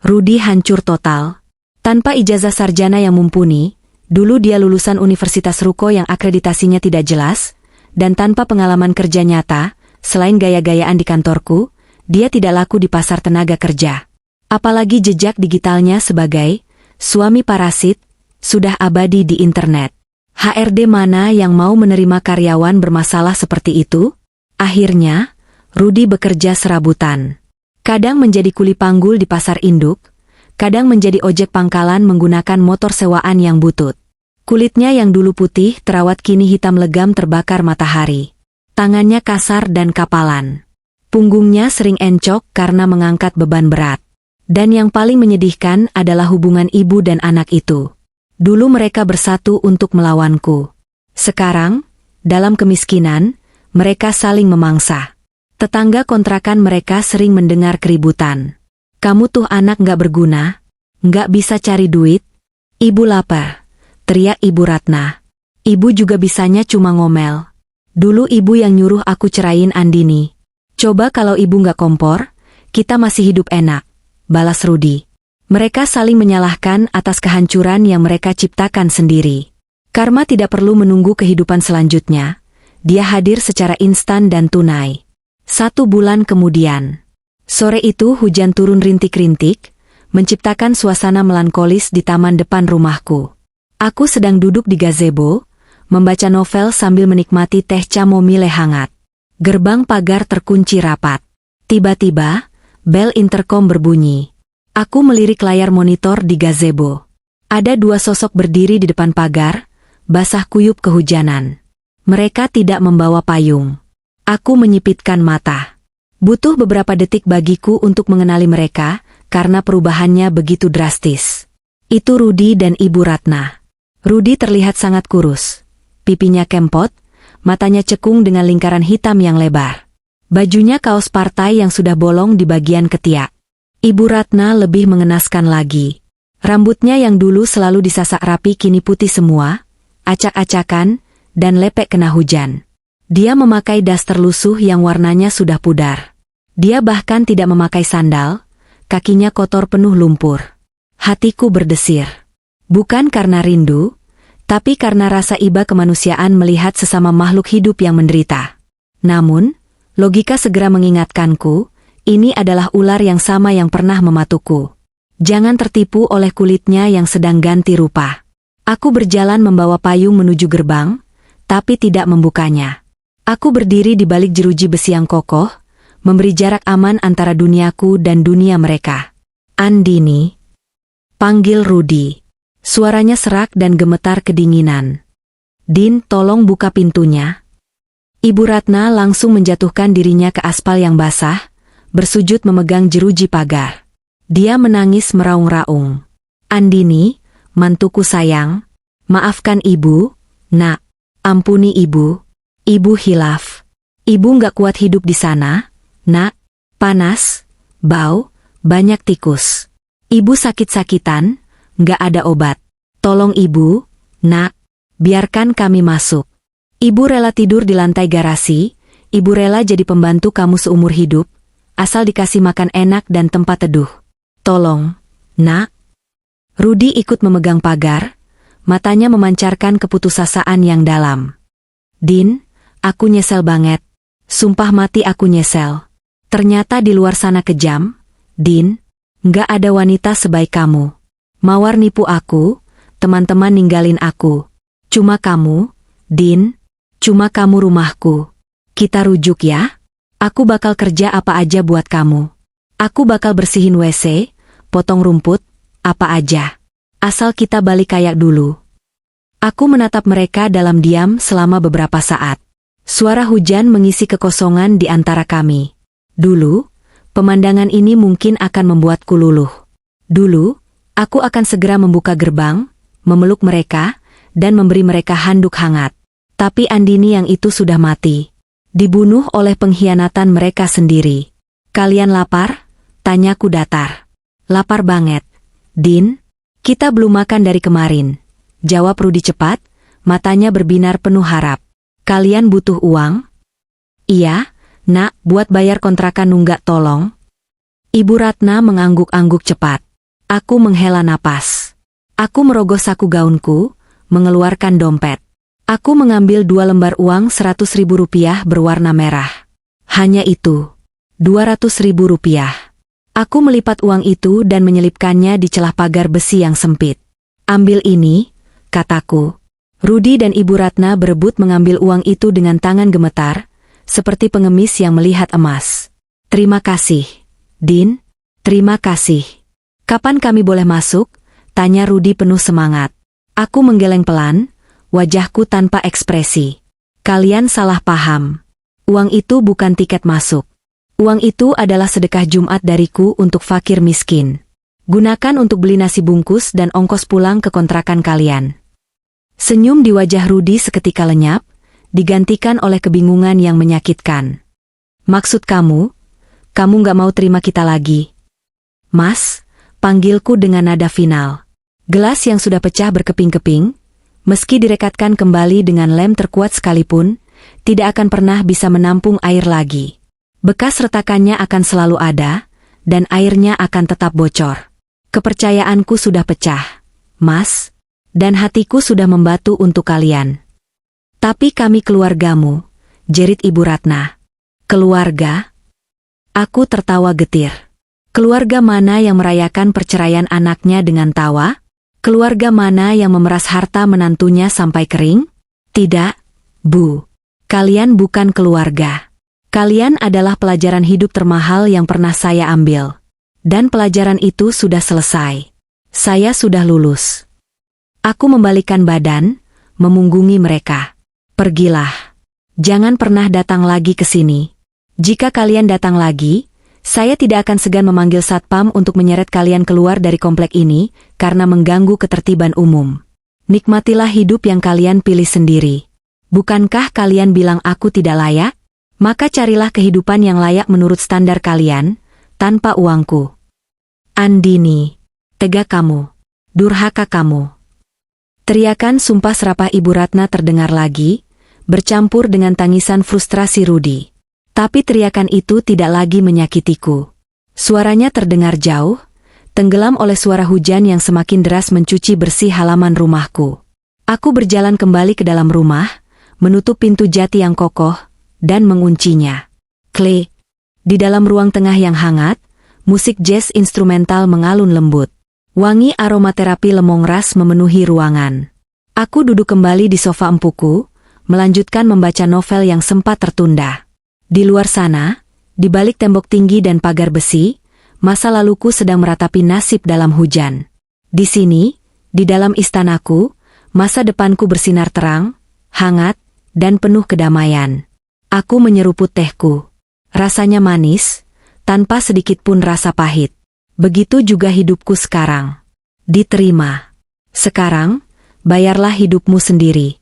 Rudi hancur total. Tanpa ijazah sarjana yang mumpuni, dulu dia lulusan Universitas Ruko yang akreditasinya tidak jelas, dan tanpa pengalaman kerja nyata, selain gaya-gayaan di kantorku, dia tidak laku di pasar tenaga kerja. Apalagi jejak digitalnya sebagai suami parasit, sudah abadi di internet. HRD mana yang mau menerima karyawan bermasalah seperti itu? Akhirnya, Rudi bekerja serabutan. Kadang menjadi kuli panggul di pasar induk, kadang menjadi ojek pangkalan menggunakan motor sewaan yang butut. Kulitnya yang dulu putih terawat kini hitam legam terbakar matahari. Tangannya kasar dan kapalan. Punggungnya sering encok karena mengangkat beban berat. Dan yang paling menyedihkan adalah hubungan ibu dan anak itu. Dulu mereka bersatu untuk melawanku. Sekarang, dalam kemiskinan, mereka saling memangsa. Tetangga kontrakan mereka sering mendengar keributan. Kamu tuh anak gak berguna, gak bisa cari duit. Ibu lapar, teriak Ibu Ratna. Ibu juga bisanya cuma ngomel. Dulu ibu yang nyuruh aku ceraiin Andini. Coba kalau ibu gak kompor, kita masih hidup enak, balas Rudi. Mereka saling menyalahkan atas kehancuran yang mereka ciptakan sendiri. Karma tidak perlu menunggu kehidupan selanjutnya. Dia hadir secara instan dan tunai. 1 bulan kemudian. Sore itu hujan turun rintik-rintik, menciptakan suasana melankolis di taman depan rumahku. Aku sedang duduk di gazebo, membaca novel sambil menikmati teh chamomile hangat. Gerbang pagar terkunci rapat. Tiba-tiba, bel interkom berbunyi. Aku melirik layar monitor di gazebo. Ada 2 sosok berdiri di depan pagar, basah kuyup kehujanan. Mereka tidak membawa payung. Aku menyipitkan mata. Butuh beberapa detik bagiku untuk mengenali mereka, karena perubahannya begitu drastis. Itu Rudi dan Ibu Ratna. Rudi terlihat sangat kurus. Pipinya kempot, matanya cekung dengan lingkaran hitam yang lebar. Bajunya kaos partai yang sudah bolong di bagian ketiak. Ibu Ratna lebih mengenaskan lagi. Rambutnya yang dulu selalu disasak rapi kini putih semua, acak-acakan, dan lepek kena hujan. Dia memakai daster lusuh yang warnanya sudah pudar. Dia bahkan tidak memakai sandal, kakinya kotor penuh lumpur. Hatiku berdesir. Bukan karena rindu, tapi karena rasa iba kemanusiaan melihat sesama makhluk hidup yang menderita. Namun, logika segera mengingatkanku, ini adalah ular yang sama yang pernah mematukku. Jangan tertipu oleh kulitnya yang sedang ganti rupa. Aku berjalan membawa payung menuju gerbang, tapi tidak membukanya. Aku berdiri di balik jeruji besi yang kokoh, memberi jarak aman antara duniaku dan dunia mereka. Andini, panggil Rudi. Suaranya serak dan gemetar kedinginan. Din, tolong buka pintunya. Ibu Ratna langsung menjatuhkan dirinya ke aspal yang basah, bersujud memegang jeruji pagar. Dia menangis meraung-raung. Andini, mantuku sayang, maafkan ibu, nak. Ampuni ibu. Ibu hilaf. Ibu nggak kuat hidup di sana, nak. Panas, bau, banyak tikus. Ibu sakit-sakitan, nggak ada obat. Tolong ibu, nak. Biarkan kami masuk. Ibu rela tidur di lantai garasi, ibu rela jadi pembantu kamu seumur hidup, asal dikasih makan enak dan tempat teduh. Tolong, nak. Rudi ikut memegang pagar, matanya memancarkan keputusasaan yang dalam. Din, aku nyesel banget. Sumpah mati aku nyesel. Ternyata di luar sana kejam. Din, nggak ada wanita sebaik kamu. Mawar nipu aku, teman-teman ninggalin aku. Cuma kamu, Din, cuma kamu rumahku. Kita rujuk ya. Aku bakal kerja apa aja buat kamu. Aku bakal bersihin WC, potong rumput, apa aja. Asal kita balik kayak dulu. Aku menatap mereka dalam diam selama beberapa saat. Suara hujan mengisi kekosongan di antara kami. Dulu, pemandangan ini mungkin akan membuatku luluh. Dulu, aku akan segera membuka gerbang, memeluk mereka, dan memberi mereka handuk hangat. Tapi Andini yang itu sudah mati. Dibunuh oleh pengkhianatan mereka sendiri. Kalian lapar? Tanyaku datar. Lapar banget. Din, kita belum makan dari kemarin. Jawab Rudi cepat, matanya berbinar penuh harap. Kalian butuh uang? Iya, nak, buat bayar kontrakan nunggak tolong. Ibu Ratna mengangguk-angguk cepat. Aku menghela napas. Aku merogoh saku gaunku, mengeluarkan dompet. Aku mengambil 2 lembar uang 100.000 rupiah berwarna merah. Hanya itu. 200.000 rupiah. Aku melipat uang itu dan menyelipkannya di celah pagar besi yang sempit. Ambil ini, kataku. Rudi dan Ibu Ratna berebut mengambil uang itu dengan tangan gemetar, seperti pengemis yang melihat emas. Terima kasih, Din. Terima kasih. Kapan kami boleh masuk? Tanya Rudi penuh semangat. Aku menggeleng pelan, wajahku tanpa ekspresi. Kalian salah paham. Uang itu bukan tiket masuk. Uang itu adalah sedekah Jumat dariku untuk fakir miskin. Gunakan untuk beli nasi bungkus dan ongkos pulang ke kontrakan kalian. Senyum di wajah Rudi seketika lenyap, digantikan oleh kebingungan yang menyakitkan. Maksud kamu nggak mau terima kita lagi? Mas, panggilku dengan nada final. Gelas yang sudah pecah berkeping-keping, meski direkatkan kembali dengan lem terkuat sekalipun, tidak akan pernah bisa menampung air lagi. Bekas retakannya akan selalu ada, dan airnya akan tetap bocor. Kepercayaanku sudah pecah, Mas, dan hatiku sudah membatu untuk kalian. Tapi kami keluargamu, jerit Ibu Ratna. Keluarga? Aku tertawa getir. Keluarga mana yang merayakan perceraian anaknya dengan tawa? Keluarga mana yang memeras harta menantunya sampai kering? Tidak, Bu. Kalian bukan keluarga. Kalian adalah pelajaran hidup termahal yang pernah saya ambil. Dan pelajaran itu sudah selesai. Saya sudah lulus. Aku membalikkan badan, memunggungi mereka. Pergilah. Jangan pernah datang lagi ke sini. Jika kalian datang lagi, saya tidak akan segan memanggil satpam untuk menyeret kalian keluar dari komplek ini, karena mengganggu ketertiban umum. Nikmatilah hidup yang kalian pilih sendiri. Bukankah kalian bilang aku tidak layak? Maka carilah kehidupan yang layak menurut standar kalian, tanpa uangku. Andini, tega kamu. Durhaka kamu. Teriakan sumpah serapah Ibu Ratna terdengar lagi, bercampur dengan tangisan frustrasi Rudi. Tapi teriakan itu tidak lagi menyakitiku. Suaranya terdengar jauh, tenggelam oleh suara hujan yang semakin deras mencuci bersih halaman rumahku. Aku berjalan kembali ke dalam rumah, menutup pintu jati yang kokoh, dan menguncinya. Klik. Di dalam ruang tengah yang hangat, musik jazz instrumental mengalun lembut. Wangi aromaterapi lemong ras memenuhi ruangan. Aku duduk kembali di sofa empuku, melanjutkan membaca novel yang sempat tertunda. Di luar sana, Di balik tembok tinggi dan pagar besi, masa laluku sedang meratapi nasib dalam hujan. Di sini, di dalam istanaku, masa depanku bersinar terang, hangat, dan penuh kedamaian. Aku menyeruput tehku. Rasanya manis, tanpa sedikit pun rasa pahit. Begitu juga hidupku sekarang. Diterima. Sekarang, bayarlah hidupmu sendiri.